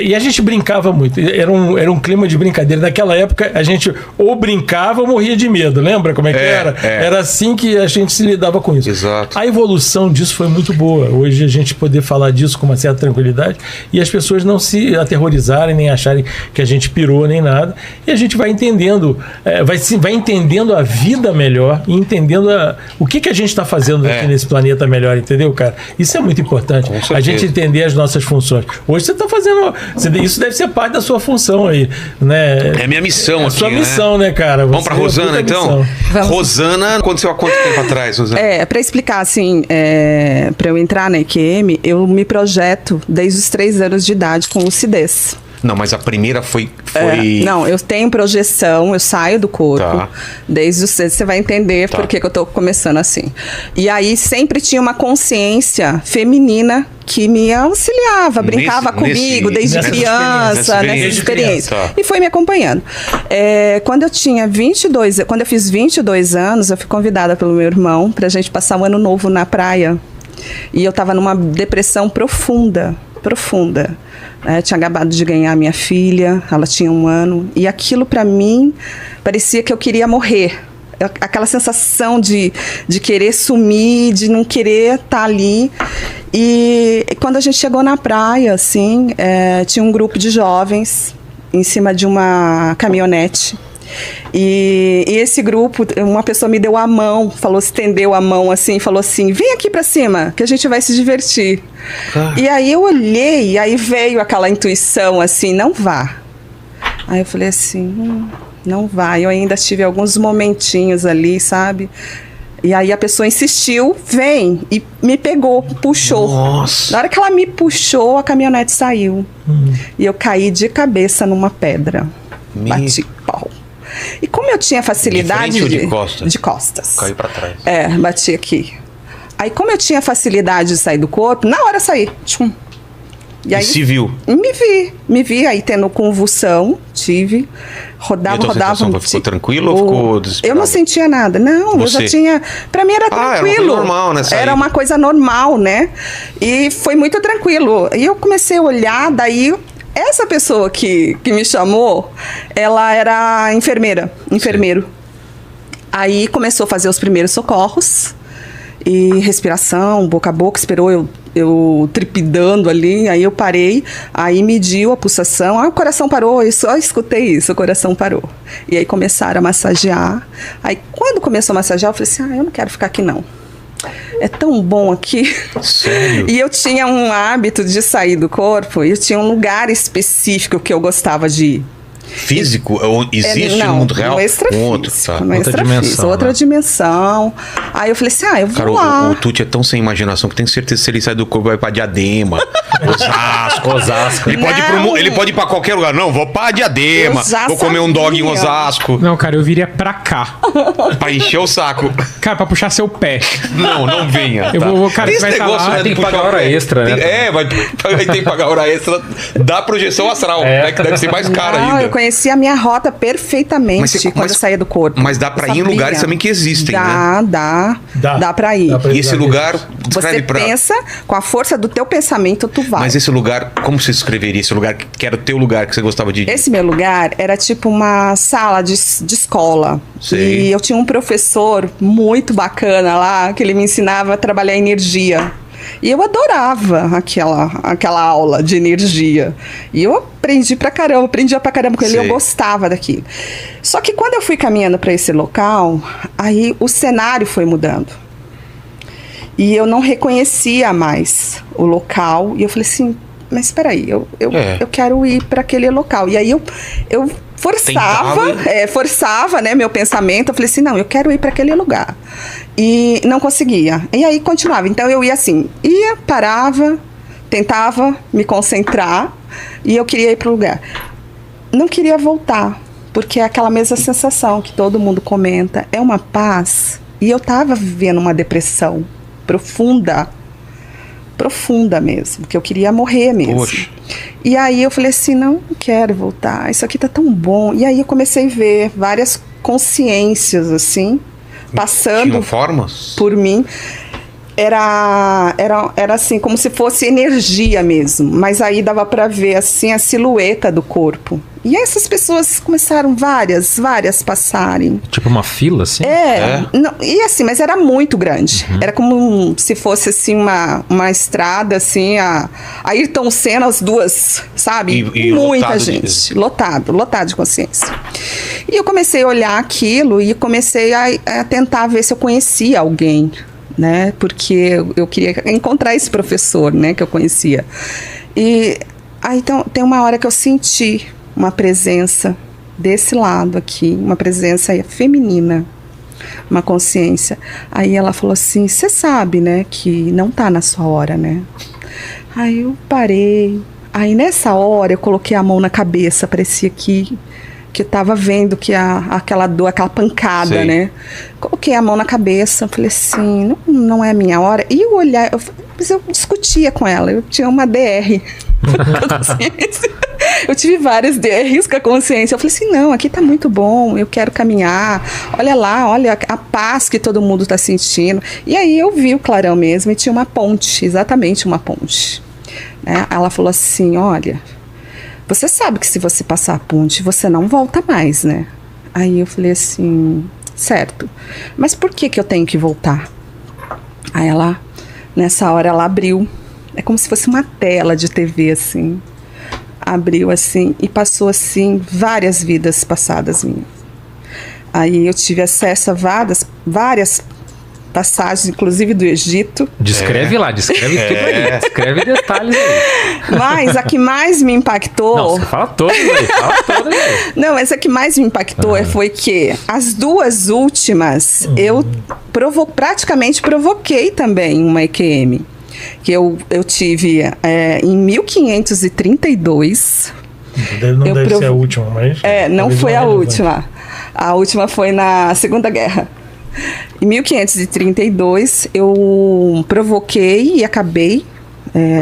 E a gente brincava muito. Era um clima de brincadeira. Naquela época, a gente ou brincava ou morria de medo. Lembra como é que era? Era assim que a gente se lidava com isso. Exato. A evolução disso foi muito boa. Hoje a gente poder falar disso com uma certa tranquilidade e as pessoas não se aterrorizarem, nem acharem que a gente pirou, nem nada. E a gente vai entendendo, vai entendendo a vida melhor e entendendo o que a gente está fazendo aqui nesse planeta melhor, entendeu, cara? Isso é muito importante. A gente entender as nossas funções. Hoje você está fazendo. Isso deve ser parte da sua função aí, né? É minha missão aqui, a sua missão, né, cara? Vamos pra Rosana, então? Rosana, aconteceu há quanto tempo atrás, Rosana? Para explicar, assim, para eu entrar na EQM, eu me projeto desde os 3 anos de idade com lucidez. Não, mas a primeira foi... Não, eu tenho projeção, eu saio do corpo. Desde você vai entender por que eu tô começando assim. E aí sempre tinha uma consciência feminina que me auxiliava, brincava comigo desde criança, nessa experiência. E foi me acompanhando. Quando eu fiz 22 anos, eu fui convidada pelo meu irmão pra gente passar o ano novo na praia. E eu tava numa depressão profunda. Tinha acabado de ganhar minha filha, ela tinha 1 ano, e aquilo para mim parecia que eu queria morrer. Aquela sensação de querer sumir, de não querer estar ali. E quando a gente chegou na praia, assim, tinha um grupo de jovens em cima de uma caminhonete. E esse grupo, uma pessoa me deu a mão, estendeu a mão assim, falou assim, vem aqui pra cima, que a gente vai se divertir. E aí eu olhei, e aí veio aquela intuição assim, não vá. Aí eu falei assim, não vai. Eu ainda tive alguns momentinhos ali, sabe? E aí a pessoa insistiu, vem, e me pegou, puxou. Nossa. Na hora que ela me puxou, a caminhonete saiu. E eu caí de cabeça numa pedra. Bati pau. E como eu tinha facilidade... De frente ou de costas? De costas. Caiu pra trás. É, bati aqui. Aí como eu tinha facilidade de sair do corpo, na hora eu saí. Tchum. E aí, se viu? Me vi, aí tendo convulsão, tive, rodava. Ficou tranquilo ou ficou desesperado? Eu não sentia nada, não, Você? eu já tinha, pra mim era tranquilo. Era uma coisa normal, né? Era uma coisa normal, né? E foi muito tranquilo. E eu comecei a olhar, daí, essa pessoa que me chamou, ela era enfermeiro. Aí começou a fazer os primeiros socorros, e respiração, boca a boca, esperou eu tripidando ali, aí eu parei, aí mediu a pulsação, o coração parou, eu só escutei isso, o coração parou. E aí começaram a massagear, aí quando começou a massagear, eu falei assim, eu não quero ficar aqui não. É tão bom aqui. Sério? E eu tinha um hábito de sair do corpo, e eu tinha um lugar específico que eu gostava de ir. Físico? Existe no mundo real? Outra dimensão. Aí eu falei assim, eu vou lá. O Tuti é tão sem imaginação que tenho certeza que se ele sai do corpo vai pra Diadema, Osasco. Ele pode ir pra qualquer lugar. Não, vou pra Diadema, vou comer um dog em Osasco. Não, cara, eu viria pra cá. Pra encher o saco. Cara, pra puxar seu pé. Não venha. Eu vou, cara, esse negócio, lá, tem que pagar hora extra, né? Tem que pagar hora extra da projeção astral, né? Que deve ser mais caro ainda. Eu conheci a minha rota perfeitamente quando eu saía do corpo. Mas dá pra ir em lugares também que existem, né? Dá pra ir. E esse lugar... Você pensa, com a força do teu pensamento, tu vai. Mas esse lugar, como você descreveria esse lugar, que era o teu lugar, que você gostava de ir? Esse meu lugar era tipo uma sala de escola. Sei. E eu tinha um professor muito bacana lá, que ele me ensinava a trabalhar energia. E eu adorava aquela aula de energia. E eu aprendia pra caramba com ele, eu gostava daquilo. Só que quando eu fui caminhando para esse local, aí o cenário foi mudando. E eu não reconhecia mais o local. E eu falei assim, mas espera aí, eu quero ir para aquele local. E aí eu forçava, né, meu pensamento. Eu falei assim, não, eu quero ir para aquele lugar. E não conseguia. E aí continuava. Então eu ia assim, parava, tentava me concentrar e eu queria ir para o lugar. Não queria voltar, porque é aquela mesma sensação que todo mundo comenta. É uma paz. E eu estava vivendo uma depressão profunda mesmo, que eu queria morrer mesmo. Poxa. E aí eu falei assim, não quero voltar, isso aqui tá tão bom. E aí eu comecei a ver várias consciências assim, passando por mim. Era assim, como se fosse energia mesmo, mas aí dava para ver assim a silhueta do corpo. E essas pessoas começaram várias passarem. Tipo uma fila, assim? Não, e assim, mas era muito grande. Era como se fosse assim uma estrada, assim, a Ayrton Senna, as duas, sabe? E muita gente. Lotado de consciência. E eu comecei a olhar aquilo e comecei a tentar ver se eu conhecia alguém, né? Porque eu queria encontrar esse professor, né? Que eu conhecia. E aí então, tem uma hora que eu senti uma presença desse lado aqui, uma presença feminina, uma consciência. Aí ela falou assim, você sabe, né, que não tá na sua hora, né? Aí eu parei. Aí nessa hora eu coloquei a mão na cabeça, parecia que eu tava vendo que aquela dor, aquela pancada, Sei. né? Coloquei a mão na cabeça, falei assim, não é a minha hora. E eu olhar, mas eu discutia com ela, eu tinha uma DR com a consciência. Eu tive várias DRs com a consciência. Eu falei assim, não, aqui tá muito bom, eu quero caminhar. Olha lá, olha a paz que todo mundo tá sentindo. E aí eu vi o clarão mesmo e tinha uma ponte, exatamente uma ponte. Né? Ela falou assim, olha, você sabe que se você passar a ponte, você não volta mais, né? Aí eu falei assim, certo. Mas por que eu tenho que voltar? Aí ela, nessa hora, ela abriu. É como se fosse uma tela de TV, assim. Abriu, assim, e passou, assim, várias vidas passadas minhas. Aí eu tive acesso a várias passagens, inclusive do Egito. Descreve lá, descreve tudo aí. Descreve detalhes aí. Mas a que mais me impactou... Não, você fala todas aí, fala todas aí. Não, mas a que mais me impactou foi que as duas últimas, eu praticamente provoquei também uma EQM. Que eu tive em 1532. Não deve ser a última, mas... não foi a última. A última foi na Segunda Guerra. Em 1532, eu provoquei e acabei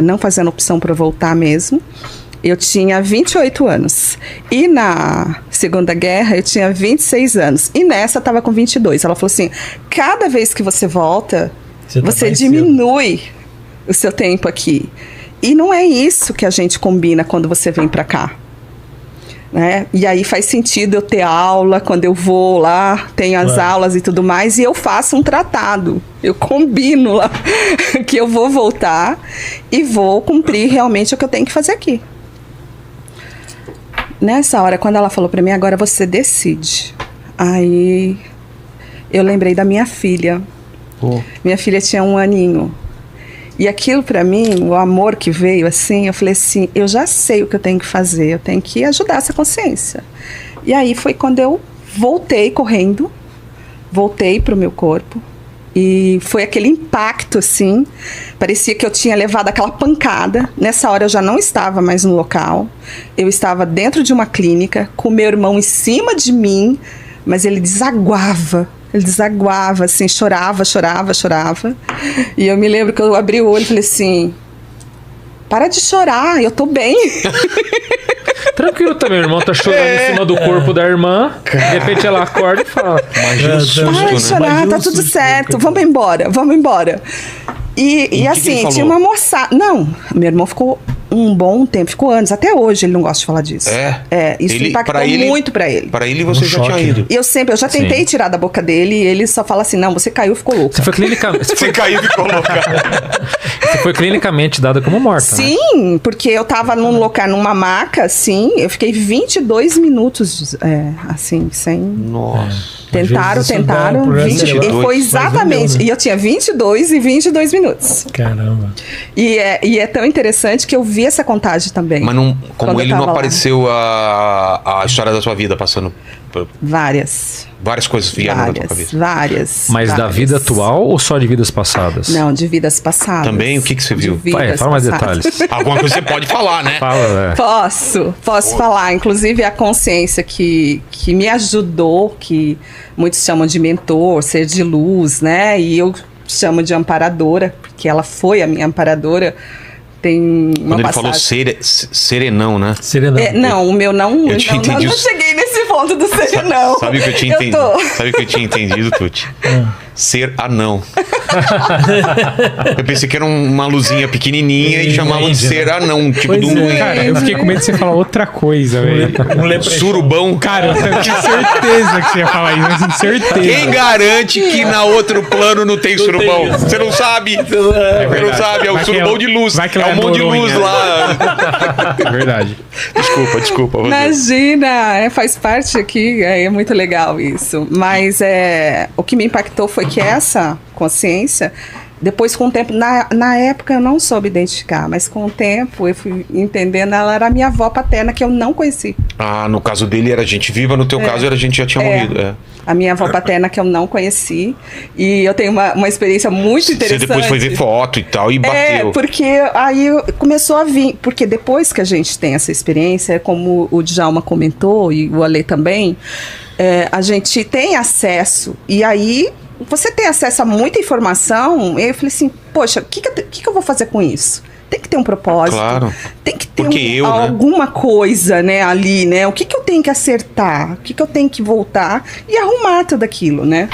não fazendo opção para voltar mesmo. Eu tinha 28 anos. E na Segunda Guerra, eu tinha 26 anos. E nessa, eu estava com 22. Ela falou assim, cada vez que você volta, você diminui o seu tempo aqui. E não é isso que a gente combina quando você vem para cá. Né? E aí faz sentido eu ter aula, quando eu vou lá, tenho as aulas e tudo mais, e eu faço um tratado. Eu combino lá que eu vou voltar e vou cumprir realmente o que eu tenho que fazer aqui. Nessa hora, quando ela falou pra mim, agora você decide. Aí eu lembrei da minha filha. Minha filha tinha 1 aninho. E aquilo pra mim, o amor que veio assim, eu falei assim, eu já sei o que eu tenho que fazer, eu tenho que ajudar essa consciência. E aí foi quando eu voltei correndo, voltei pro meu corpo, e foi aquele impacto assim, parecia que eu tinha levado aquela pancada. Nessa hora eu já não estava mais no local, eu estava dentro de uma clínica, com meu irmão em cima de mim, mas ele desaguava, assim, chorava. E eu me lembro que eu abri o olho e falei assim, para de chorar, eu tô bem. Tranquilo também, o irmão tá chorando em cima do corpo da irmã, de repente ela acorda e fala, imagina o susto, para de chorar, Imagina tá o tudo susto, certo, vamos embora. E assim, tinha uma moçada... Não, meu irmão ficou um bom tempo, ficou anos, até hoje ele não gosta de falar disso. Isso impactou muito pra ele. Pra ele você já choque. tinha ido. E eu já tentei tirar da boca dele e ele só fala assim, não, você caiu e ficou louca. Você foi clinicamente. Você caiu e ficou louca. Você foi clinicamente dada como morta, né? Sim, porque eu tava num local, numa maca, assim, eu fiquei 22 minutos, assim, sem... Nossa. Tentaram. 22. E foi exatamente. Né? E eu tinha 22 e 22 minutos. Caramba. E é tão interessante que eu vi essa contagem também. Mas não, como quando ele eu não tava lá. apareceu a história da sua vida passando por Várias coisas vieram na tua cabeça. Várias. Mas da vida atual ou só de vidas passadas? Não, de vidas passadas. Também? O que você viu? Fala mais detalhes. Alguma coisa você pode falar, né? Fala, Posso falar. Inclusive a consciência que me ajudou, que muitos chamam de mentor, ser de luz, né? E eu chamo de amparadora, porque ela foi a minha amparadora. Tem uma Quando ele passagem... falou serenão, né? Serenão. Não, o meu não. Eu tinha entendido. Não cheguei nesse ponto do serenão. Sabe o que eu tinha entendido? Sabe o que eu tinha entendido, Tuti? Ser anão. Eu pensei que era uma luzinha pequenininha e chamavam de ser anão, tipo Pois do Cara, eu fiquei com medo de você falar outra coisa, velho. surubão. Cara, eu tinha certeza que você ia falar isso, mas certeza. Quem garante que na outro plano não tem surubão? tem. Você não sabe. Você não sabe, é o Vai que surubão é- de luz. vai que É ela um monte de Noronha. luz lá. É verdade. Desculpa. Imagina, faz parte aqui, é muito legal isso. Mas o que me impactou foi que essa consciência, depois com o tempo, na época eu não soube identificar, mas com o tempo eu fui entendendo, ela era minha avó paterna que eu não conheci. Ah, no caso dele era gente viva, no teu caso era gente que já tinha morrido. A minha avó paterna que eu não conheci. E eu tenho uma experiência muito interessante. Você depois foi ver foto e tal e bateu. Porque aí começou a vir. Porque depois que a gente tem essa experiência, como o Djalma comentou e o Ale também, a gente tem acesso. E aí você tem acesso a muita informação. E eu falei assim, poxa, o que eu vou fazer com isso? Tem que ter um propósito. Claro. Tem que ter Porque alguma coisa, né, ali, né? O que eu tenho que acertar? O que eu tenho que voltar e arrumar tudo aquilo, né?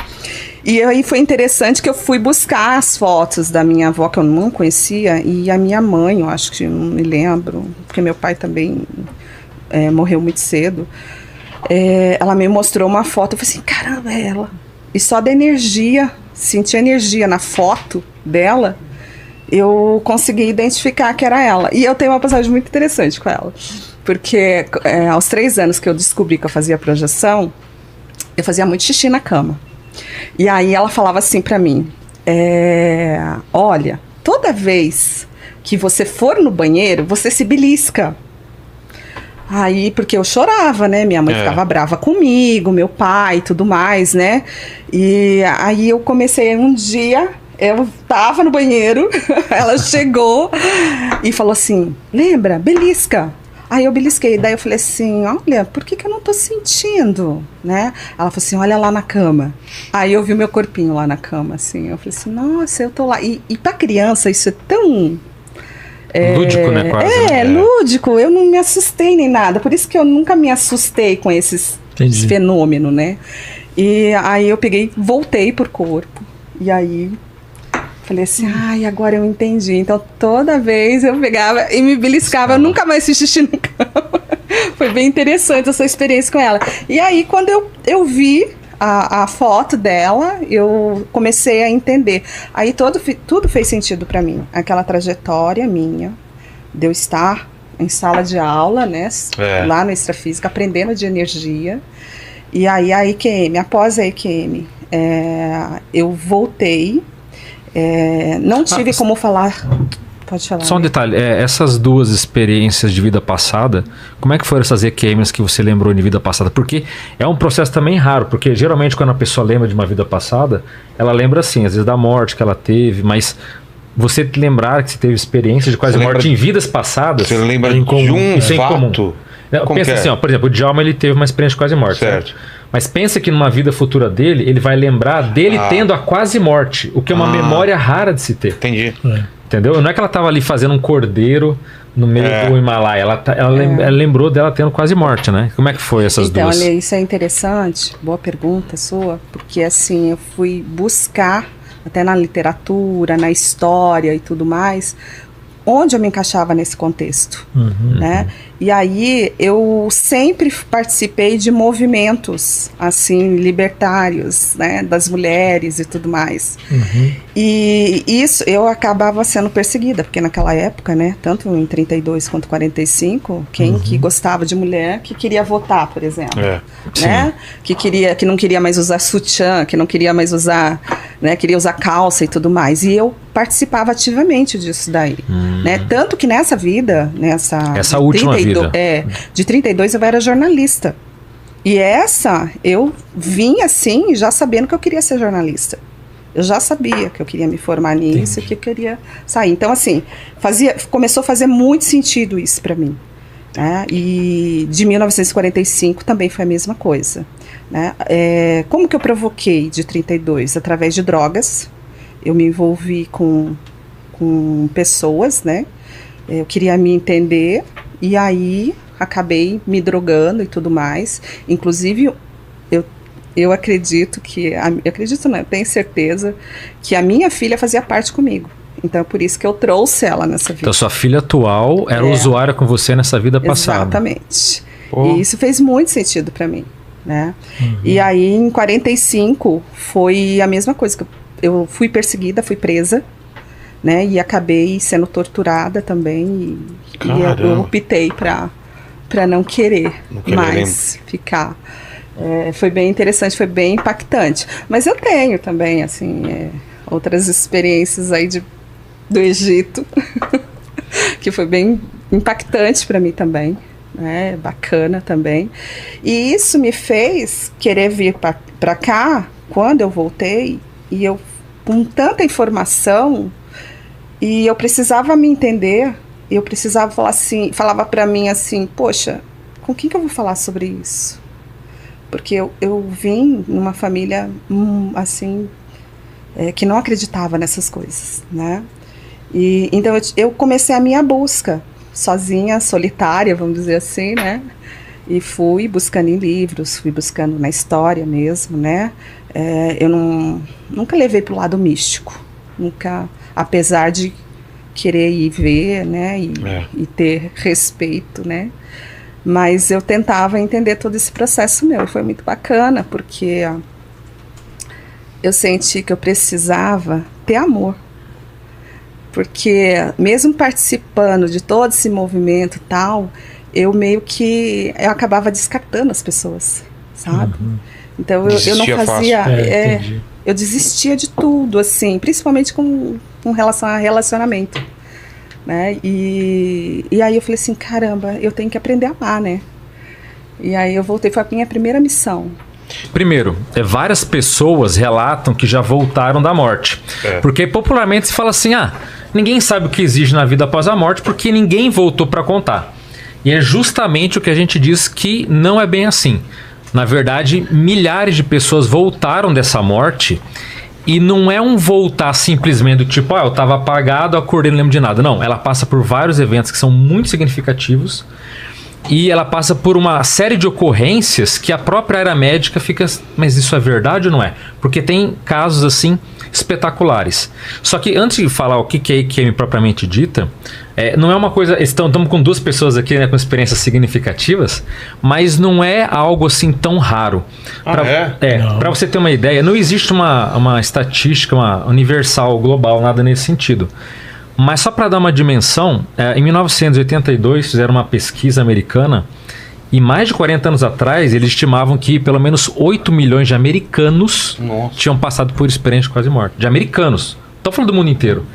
E aí foi interessante que eu fui buscar as fotos da minha avó, que eu não conhecia, e a minha mãe, eu acho que não me lembro, porque meu pai também morreu muito cedo. Ela me mostrou uma foto, eu falei assim, caramba, é ela. E só da energia, senti energia na foto dela, eu consegui identificar que era ela. E eu tenho uma passagem muito interessante com ela. Porque aos 3 anos que eu descobri que eu fazia projeção, eu fazia muito xixi na cama. E aí ela falava assim pra mim, olha, toda vez que você for no banheiro, você se belisca. Aí, porque eu chorava, né? Minha mãe ficava brava comigo, meu pai e tudo mais, né? E aí eu comecei um dia, eu tava no banheiro, ela chegou e falou assim, lembra, belisca. Aí eu belisquei, daí eu falei assim, olha, por que eu não tô sentindo, né? Ela falou assim, olha lá na cama. Aí eu vi o meu corpinho lá na cama, assim, eu falei assim, nossa, eu tô lá. E pra criança isso é tão... lúdico, né? Quase, lúdico. Eu não me assustei nem nada. Por isso que eu nunca me assustei com esse fenômeno, né? E aí eu peguei, voltei pro corpo. E aí falei assim, agora eu entendi. Então toda vez eu pegava e me beliscava. Eu nunca mais fiz xixi na cama. Foi bem interessante essa experiência com ela. E aí quando eu vi a foto dela, eu comecei a entender. Aí tudo fez sentido para mim. Aquela trajetória minha, de eu estar em sala de aula, né? Lá na Extrafísica, aprendendo de energia. E aí a EQM, após a EQM, eu voltei. Não tive como falar... Pode falar. Só um detalhe, essas duas experiências de vida passada, como é que foram essas EQMs que você lembrou de vida passada? Porque é um processo também raro, porque geralmente quando a pessoa lembra de uma vida passada, ela lembra assim, às vezes da morte que ela teve, mas você lembrar que você teve experiências de quase morte em vidas passadas... Você lembra de um fato? Pensa assim, ó, por exemplo, o Djalma ele teve uma experiência de quase morte. Certo. Certo? Mas pensa que numa vida futura dele, ele vai lembrar dele tendo a quase morte, o que é uma memória rara de se ter. Entendi. Entendeu? Não é que ela estava ali fazendo um cordeiro no meio do Himalaia. Ela lembrou dela tendo quase morte, né? Como é que foi essas duas? Então, olha, isso é interessante. Boa pergunta sua. Porque, assim, eu fui buscar, até na literatura, na história e tudo mais, onde eu me encaixava nesse contexto, né? E aí eu sempre participei de movimentos assim libertários, né, das mulheres e tudo mais. E isso eu acabava sendo perseguida, porque naquela época, né, tanto em 32 quanto 45, quem que gostava de mulher que queria votar, por exemplo, né? Que não queria mais usar sutiã, que não queria mais usar, né, queria usar calça e tudo mais. E eu participava ativamente disso daí, né? Tanto que nessa vida, essa última vida, de 32 eu era jornalista. E eu vim assim, já sabendo que eu queria ser jornalista. Eu já sabia que eu queria me formar nisso e que eu queria sair. Então, assim, começou a fazer muito sentido isso para mim. Né? E de 1945 também foi a mesma coisa. Né? Como que eu provoquei de 32? Através de drogas. Eu me envolvi com pessoas, né? Eu queria me entender e aí acabei me drogando e tudo mais. Inclusive, eu acredito não, eu tenho certeza que a minha filha fazia parte comigo. Então é por isso que eu trouxe ela nessa vida. Então sua filha atual era usuária com você nessa vida passada. Exatamente. E isso fez muito sentido para mim, né? E aí em 45 foi a mesma coisa, que eu fui perseguida, fui presa, né, e acabei sendo torturada também e eu optei para não querer mais ficar. Foi bem interessante, foi bem impactante. Mas eu tenho também, assim, outras experiências aí do Egito, que foi bem impactante para mim também, né, bacana também. E isso me fez querer vir para cá, quando eu voltei, e eu, com tanta informação, e eu precisava me entender, eu precisava falar assim, falava para mim assim, poxa, com quem que eu vou falar sobre isso? Porque eu vim numa família, assim, que não acreditava nessas coisas, né? E então eu comecei a minha busca, sozinha, solitária, vamos dizer assim, né? E fui buscando em livros, fui buscando na história mesmo, né? Eu nunca levei para o lado místico, nunca, apesar de querer ir ver, né? E ter respeito, né? Mas eu tentava entender todo esse processo meu, e foi muito bacana, porque eu senti que eu precisava ter amor. Porque mesmo participando de todo esse movimento e tal, eu acabava descartando as pessoas, sabe? Então eu não fazia... eu desistia de tudo, assim, principalmente com relação a relacionamento, né? E aí eu falei assim, caramba, eu tenho que aprender a amar, né? E aí eu voltei, foi a minha primeira missão. Primeiro, várias pessoas relatam que já voltaram da morte. Porque popularmente se fala assim, ninguém sabe o que existe na vida após a morte porque ninguém voltou para contar. E é justamente o que a gente diz que não é bem assim. Na verdade, milhares de pessoas voltaram dessa morte e não é um voltar simplesmente do tipo, eu estava apagado, acordei, não lembro de nada. Não, ela passa por vários eventos que são muito significativos e ela passa por uma série de ocorrências que a própria área médica fica, mas isso é verdade ou não é? Porque tem casos assim espetaculares. Só que antes de falar o que é IQM propriamente dita, não é uma coisa... Estamos com duas pessoas aqui, né, com experiências significativas, mas não é algo assim tão raro. Para você ter uma ideia, não existe uma estatística uma universal, global, nada nesse sentido. Mas só para dar uma dimensão, em 1982 fizeram uma pesquisa americana e mais de 40 anos atrás eles estimavam que pelo menos 8 milhões de americanos tinham passado por experiência de quase morte. De americanos. Estou falando do mundo inteiro.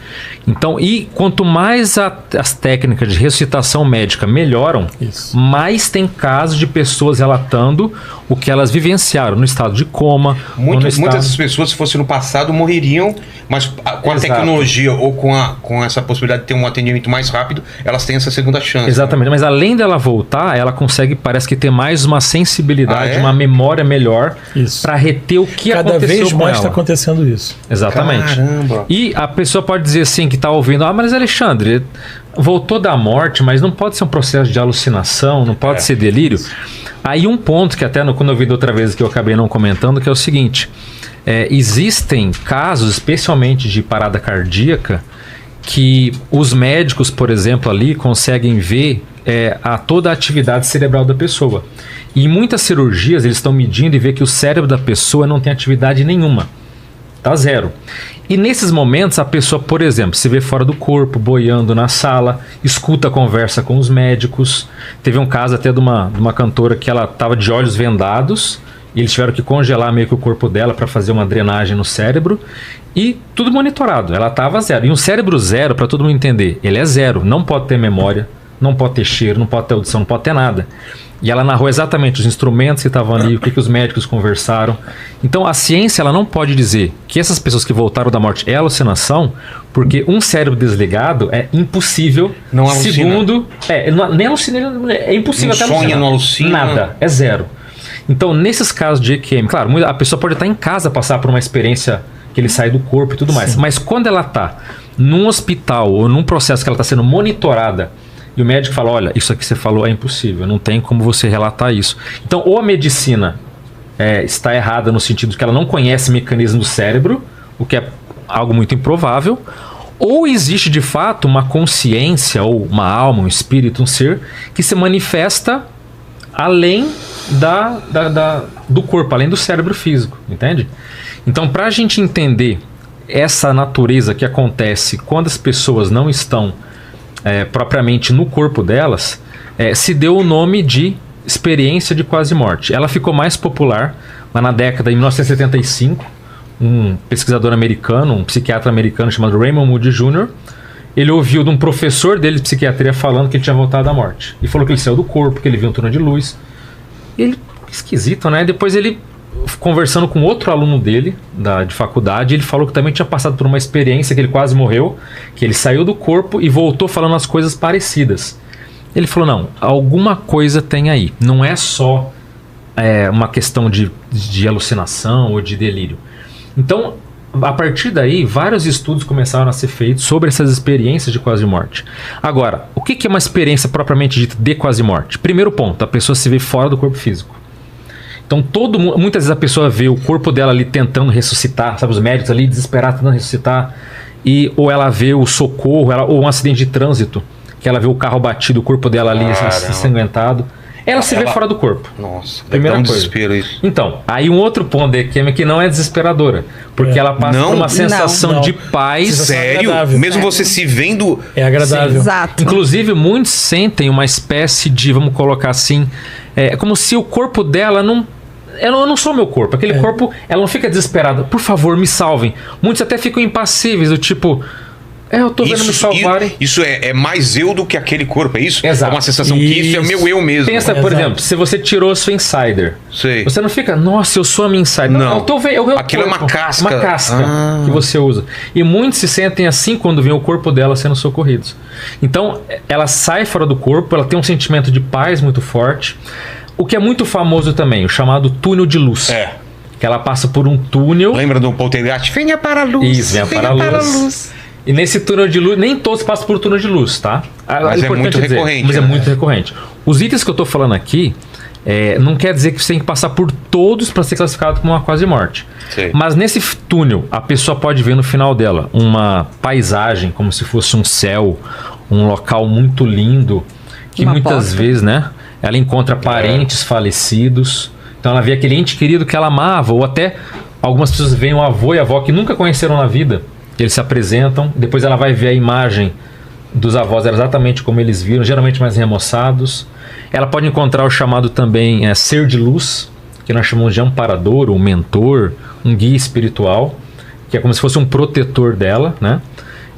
Então, e quanto mais as técnicas de ressuscitação médica melhoram, mais tem casos de pessoas relatando o que elas vivenciaram no estado de coma. Muitas dessas pessoas, se fosse no passado, morreriam, mas com a tecnologia ou com essa possibilidade de ter um atendimento mais rápido, elas têm essa segunda chance. Exatamente, né? Mas além dela voltar, ela consegue, parece que ter mais uma sensibilidade, uma memória melhor para reter o que aconteceu com ela. Cada vez mais está acontecendo isso. Exatamente. Caramba. E a pessoa pode dizer assim, que está ouvindo, mas Alexandre, voltou da morte, mas não pode ser um processo de alucinação, não pode ser delírio. Aí um ponto que até quando eu vi da outra vez que eu acabei não comentando, que é o seguinte, existem casos, especialmente de parada cardíaca, que os médicos, por exemplo, ali conseguem ver toda a atividade cerebral da pessoa. E em muitas cirurgias eles estão medindo e vê que o cérebro da pessoa não tem atividade nenhuma. Tá zero. E nesses momentos a pessoa, por exemplo, se vê fora do corpo, boiando na sala, escuta a conversa com os médicos. Teve um caso até de uma cantora que ela estava de olhos vendados e eles tiveram que congelar meio que o corpo dela para fazer uma drenagem no cérebro e tudo monitorado. Ela estava zero. E um cérebro zero, para todo mundo entender, ele é zero. Não pode ter memória, não pode ter cheiro, não pode ter audição, não pode ter nada. E ela narrou exatamente os instrumentos que estavam ali, o que os médicos conversaram. Então a ciência ela não pode dizer que essas pessoas que voltaram da morte é alucinação, porque um cérebro desligado é impossível. Não alucina. Segundo, nem alucina, é impossível até alucinar. Não alucina. Nada, é zero. Então nesses casos de EQM, claro, a pessoa pode estar em casa, passar por uma experiência que ele sai do corpo e tudo mais. Mas quando ela está num hospital ou num processo que ela está sendo monitorada, e o médico fala, olha, isso aqui que você falou é impossível, não tem como você relatar isso. Então, ou a medicina está errada no sentido de que ela não conhece o mecanismo do cérebro, o que é algo muito improvável, ou existe de fato uma consciência, ou uma alma, um espírito, um ser, que se manifesta além do corpo, além do cérebro físico, entende? Então, para a gente entender essa natureza que acontece quando as pessoas não estão propriamente no corpo delas, se deu o nome de experiência de quase morte. Ela ficou mais popular lá na década de 1975, um pesquisador americano, um psiquiatra americano chamado Raymond Moody Jr., ele ouviu de um professor dele de psiquiatria falando que ele tinha voltado da morte. E falou que ele saiu do corpo, que ele viu um túnel de luz. E ele, esquisito, né? Depois ele, conversando com outro aluno dele, de faculdade, ele falou que também tinha passado por uma experiência que ele quase morreu, que ele saiu do corpo e voltou falando as coisas parecidas. Ele falou, não, alguma coisa tem aí. Não é só uma questão de alucinação ou de delírio. Então, a partir daí, vários estudos começaram a ser feitos sobre essas experiências de quase morte. Agora, o que é uma experiência propriamente dita de quase morte? Primeiro ponto, a pessoa se vê fora do corpo físico. Então, muitas vezes a pessoa vê o corpo dela ali tentando ressuscitar, sabe, os médicos ali desesperados tentando ressuscitar, ou ela vê o socorro, ou um acidente de trânsito, que ela vê o carro batido, o corpo dela ali ensanguentado. Ela se vê fora do corpo. Nossa, primeira dá um coisa. Desespero isso. Então, aí um outro ponto da EQM que não é desesperadora, porque ela passa por uma sensação de paz. Sério? Mesmo você se vendo... É agradável. Sim, exato. Inclusive, muitos sentem uma espécie de, vamos colocar assim, como se o corpo dela não... eu não sou meu corpo. Aquele corpo, ela não fica desesperada. Por favor, me salvem. Muitos até ficam impassíveis, do tipo... eu tô vendo me salvarem. Isso é mais eu do que aquele corpo, é isso? Exato. É uma sensação que isso é o meu eu mesmo. Pensa, por exemplo, se você tirou a sua insider. Sei. Você não fica, nossa, eu sou a minha insider. Não. Eu tô vendo. Aquilo é uma casca. Uma casca que você usa. E muitos se sentem assim quando vê o corpo dela sendo socorridos. Então, ela sai fora do corpo, ela tem um sentimento de paz muito forte. O que é muito famoso também, o chamado túnel de luz. Que ela passa por um túnel. Lembra do poltergeist? Venha para a luz. Isso, venha para a luz. E nesse túnel de luz, nem todos passam por túnel de luz, tá? Mas é muito recorrente. Mas é muito recorrente. Os itens que eu tô falando aqui, não quer dizer que você tem que passar por todos para ser classificado como uma quase morte. Sei. Mas nesse túnel, a pessoa pode ver no final dela uma paisagem, como se fosse um céu, um local muito lindo, que Uma muitas porta. vezes, né? Ela encontra parentes falecidos. Então ela vê aquele ente querido que ela amava, ou até algumas pessoas veem o avô e a avó que nunca conheceram na vida. Eles se apresentam, depois ela vai ver a imagem dos avós, era exatamente como eles viram, geralmente mais remoçados. Ela pode encontrar o chamado também ser de luz, que nós chamamos de amparador, um mentor, um guia espiritual, que é como se fosse um protetor dela, né?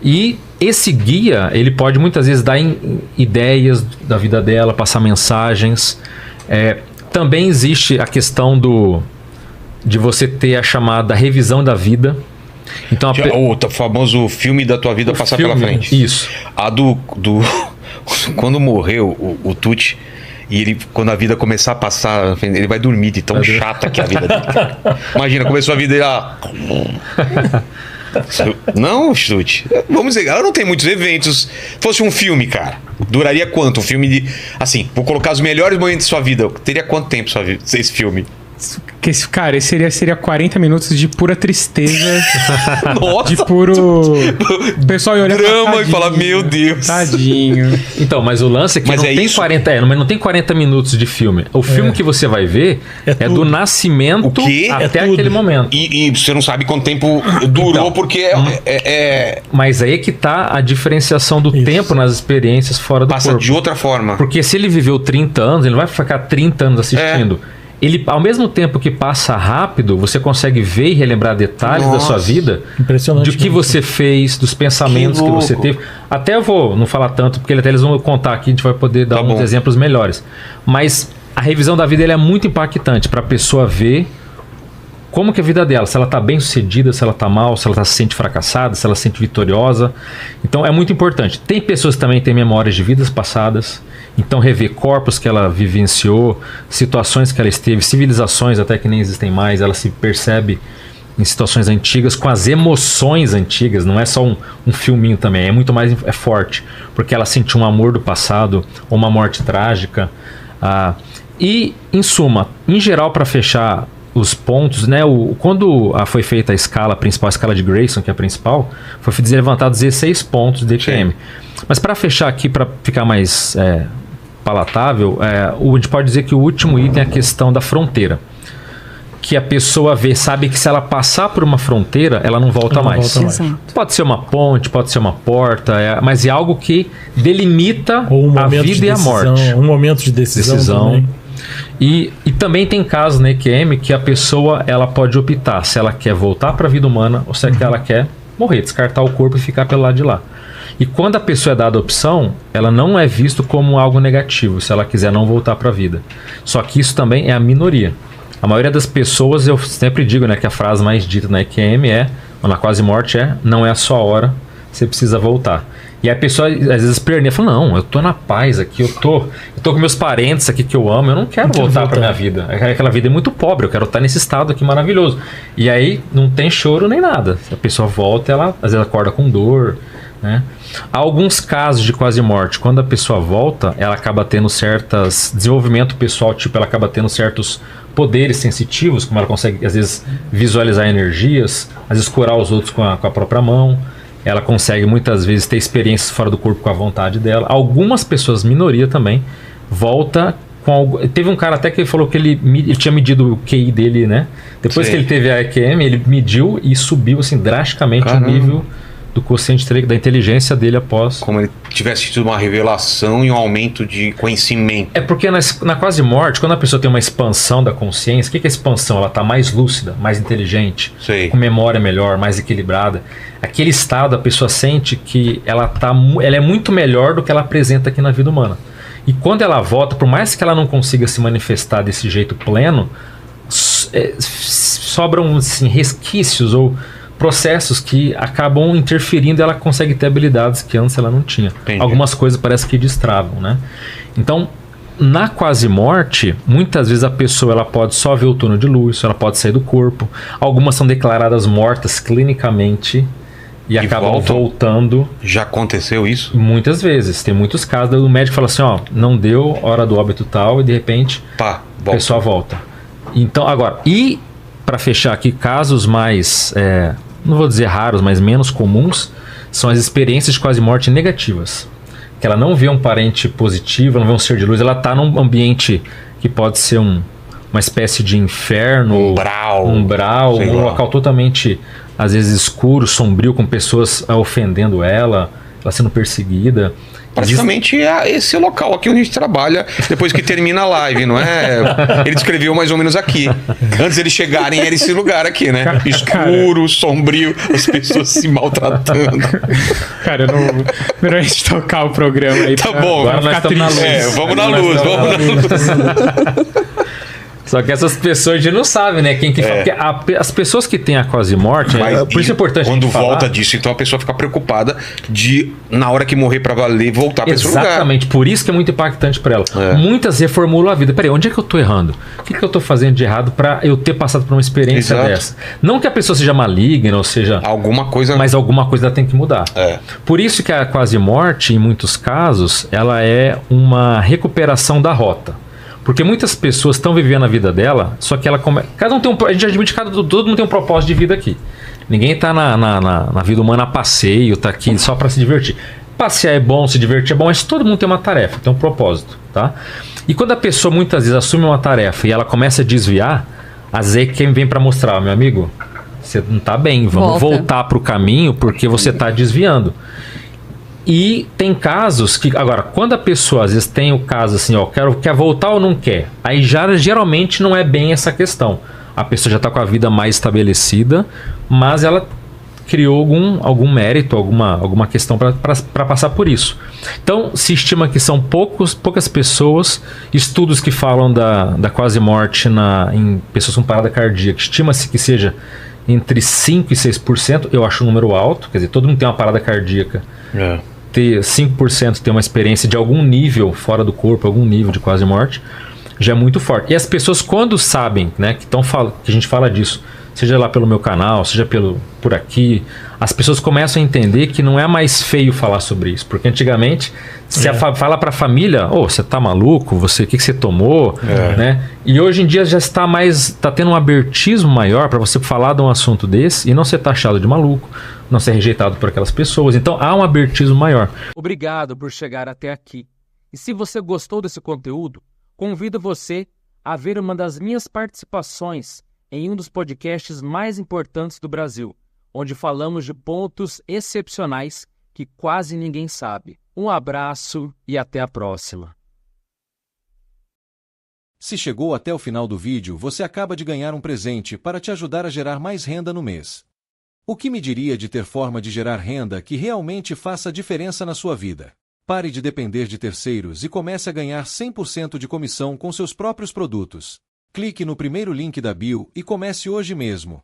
E esse guia, ele pode muitas vezes dar ideias da vida dela, passar mensagens. Também existe a questão de você ter a chamada revisão da vida. Então, O famoso filme da tua vida passar pela frente. Isso. A quando morreu o Tucci, e quando a vida começar a passar, ele vai dormir de tão chata que é a vida dele. Imagina, começou a vida dele Não, Tucci. Vamos dizer, ela não tem muitos eventos. Fosse um filme, cara, duraria quanto? Um filme de... Assim, vou colocar os melhores momentos da sua vida. Teria quanto tempo esse filme? Cara, esse seria 40 minutos de pura tristeza. Nossa! De puro... O pessoal ia olhar drama e falar, meu Deus. Tadinho. Então, mas o lance é que não tem 40... mas não tem 40 minutos de filme. O filme que você vai ver é do nascimento até aquele momento. E você não sabe quanto tempo durou, porque Mas aí é que tá a diferenciação do tempo nas experiências fora do corpo. Passa de outra forma. Porque se ele viveu 30 anos, ele não vai ficar 30 anos assistindo. Ele, ao mesmo tempo que passa rápido, você consegue ver e relembrar detalhes da sua vida, do que você fez, dos pensamentos que você teve. Até eu vou não falar tanto, porque até eles vão contar aqui, a gente vai poder dar alguns exemplos melhores. Mas a revisão da vida é muito impactante para a pessoa ver como que é a vida dela, se ela está bem sucedida, se ela está mal, se ela se sente fracassada, se ela se sente vitoriosa. Então é muito importante. Tem pessoas que também têm memórias de vidas passadas, então rever corpos que ela vivenciou, situações que ela esteve, civilizações até que nem existem mais, ela se percebe em situações antigas, com as emoções antigas, não é só um filminho também, é muito mais forte, porque ela sentiu um amor do passado, ou uma morte trágica. E, em suma, em geral, para fechar os pontos, né? Quando foi feita a escala principal, a escala de Grayson, que é a principal, foi levantado 16 pontos de EQM. Mas para fechar aqui, para ficar mais palatável, a gente pode dizer que o último item é a questão da fronteira. Que a pessoa sabe que se ela passar por uma fronteira, ela não volta mais. Pode ser uma ponte, pode ser uma porta, mas é algo que delimita a vida e a morte. Um momento de decisão. Também. E também tem casos na EQM que a pessoa ela pode optar se ela quer voltar para a vida humana ou se ela quer morrer, descartar o corpo e ficar pelo lado de lá. E quando a pessoa é dada a opção, ela não é visto como algo negativo, se ela quiser não voltar para a vida. Só que isso também é a minoria. A maioria das pessoas, eu sempre digo, né, que a frase mais dita na EQM ou na quase morte não é a sua hora, você precisa voltar. E a pessoa às vezes perneia, fala, não, eu tô na paz aqui, eu tô com meus parentes aqui que eu amo, eu não quero voltar pra minha vida. Aquela vida é muito pobre, eu quero estar nesse estado aqui maravilhoso. E aí não tem choro nem nada. Se a pessoa volta, ela às vezes acorda com dor, né? Há alguns casos de quase morte, quando a pessoa volta, ela acaba tendo desenvolvimento pessoal, tipo, ela acaba tendo certos poderes sensitivos, como ela consegue às vezes visualizar energias, às vezes curar os outros com a própria mão. Ela consegue muitas vezes ter experiências fora do corpo com a vontade dela. Algumas pessoas, minoria também, volta com... Teve um cara até que falou que ele tinha medido o QI dele, né? Depois que ele teve a EQM, ele mediu e subiu assim, drasticamente o nível do quociente da inteligência dele após. Como ele tivesse tido uma revelação e um aumento de conhecimento. É porque na quase morte, quando a pessoa tem uma expansão da consciência, o que é expansão? Ela está mais lúcida, mais inteligente, com memória melhor, mais equilibrada. Aquele estado, a pessoa sente que ela é muito melhor do que ela apresenta aqui na vida humana. E quando ela volta, por mais que ela não consiga se manifestar desse jeito pleno, sobram assim, resquícios ou processos que acabam interferindo e ela consegue ter habilidades que antes ela não tinha. Entendi. Algumas coisas parece que destravam, né? Então, na quase morte, muitas vezes a pessoa ela pode só ver o túnel de luz, ela pode sair do corpo. Algumas são declaradas mortas clinicamente e acabam voltando. Já aconteceu isso? Muitas vezes. Tem muitos casos do médico fala assim, ó, não deu hora do óbito tal e de repente a pessoa volta. Então, agora, e para fechar aqui, casos mais, não vou dizer raros, mas menos comuns, são as experiências de quase morte negativas. Que ela não vê um parente positivo, não vê um ser de luz, ela está num ambiente que pode ser uma espécie de inferno, umbral, um local totalmente, às vezes, escuro, sombrio, com pessoas ofendendo ela sendo perseguida. Praticamente esse local aqui onde a gente trabalha depois que termina a live, não é? Ele descreveu mais ou menos aqui. Antes eles chegarem, era esse lugar aqui, né? Escuro, sombrio, as pessoas se maltratando. Cara, melhor a gente tocar o programa aí. Tá bom, agora nós estamos na luz. Vamos na luz, vamos na luz. Só que essas pessoas a gente não sabe, né? Quem que fala. Porque as pessoas que têm a quase morte, por isso é importante. Quando volta disso, então a pessoa fica preocupada de, na hora que morrer pra valer, voltar pra esse lugar. Exatamente, por isso que é muito impactante pra ela. Muitas reformulam a vida. Peraí, onde é que eu tô errando? O que eu tô fazendo de errado pra eu ter passado por uma experiência dessa? Não que a pessoa seja maligna ou seja. Alguma coisa. Mas alguma coisa ela tem que mudar. Por isso que a quase morte, em muitos casos, ela é uma recuperação da rota. Porque muitas pessoas estão vivendo a vida dela, só que cada um tem a gente admite que todo mundo tem um propósito de vida aqui. Ninguém está na vida humana a passeio, está aqui só para se divertir. Passear é bom, se divertir é bom, mas todo mundo tem uma tarefa, tem um propósito, tá? E quando a pessoa muitas vezes assume uma tarefa e ela começa a desviar, às vezes quem vem para mostrar, meu amigo, você não está bem, vamos voltar para o caminho porque você está desviando. E tem casos que, agora, quando a pessoa às vezes tem o caso assim, ó, quer voltar ou não quer, aí já geralmente não é bem essa questão. A pessoa já está com a vida mais estabelecida, mas ela criou algum mérito, alguma questão para passar por isso. Então, se estima que são poucas pessoas, estudos que falam da quase morte em pessoas com parada cardíaca, estima-se que seja entre 5% e 6%, eu acho um número alto, quer dizer, todo mundo tem uma parada cardíaca. Ter 5% ter uma experiência de algum nível fora do corpo, algum nível de quase morte, já é muito forte. E as pessoas, quando sabem, né, que a gente fala disso, seja lá pelo meu canal, seja por aqui, as pessoas começam a entender que não é mais feio falar sobre isso. Porque antigamente, se fala para a família, você tá maluco, o que você tomou, né? E hoje em dia já está tendo um abertismo maior para você falar de um assunto desse e não ser taxado de maluco, não ser rejeitado por aquelas pessoas. Então há um abertismo maior. Obrigado por chegar até aqui. E se você gostou desse conteúdo, convido você a ver uma das minhas participações em um dos podcasts mais importantes do Brasil, onde falamos de pontos excepcionais que quase ninguém sabe. Um abraço e até a próxima. Se chegou até o final do vídeo, você acaba de ganhar um presente para te ajudar a gerar mais renda no mês. O que me diria de ter forma de gerar renda que realmente faça diferença na sua vida? Pare de depender de terceiros e comece a ganhar 100% de comissão com seus próprios produtos. Clique no primeiro link da bio e comece hoje mesmo.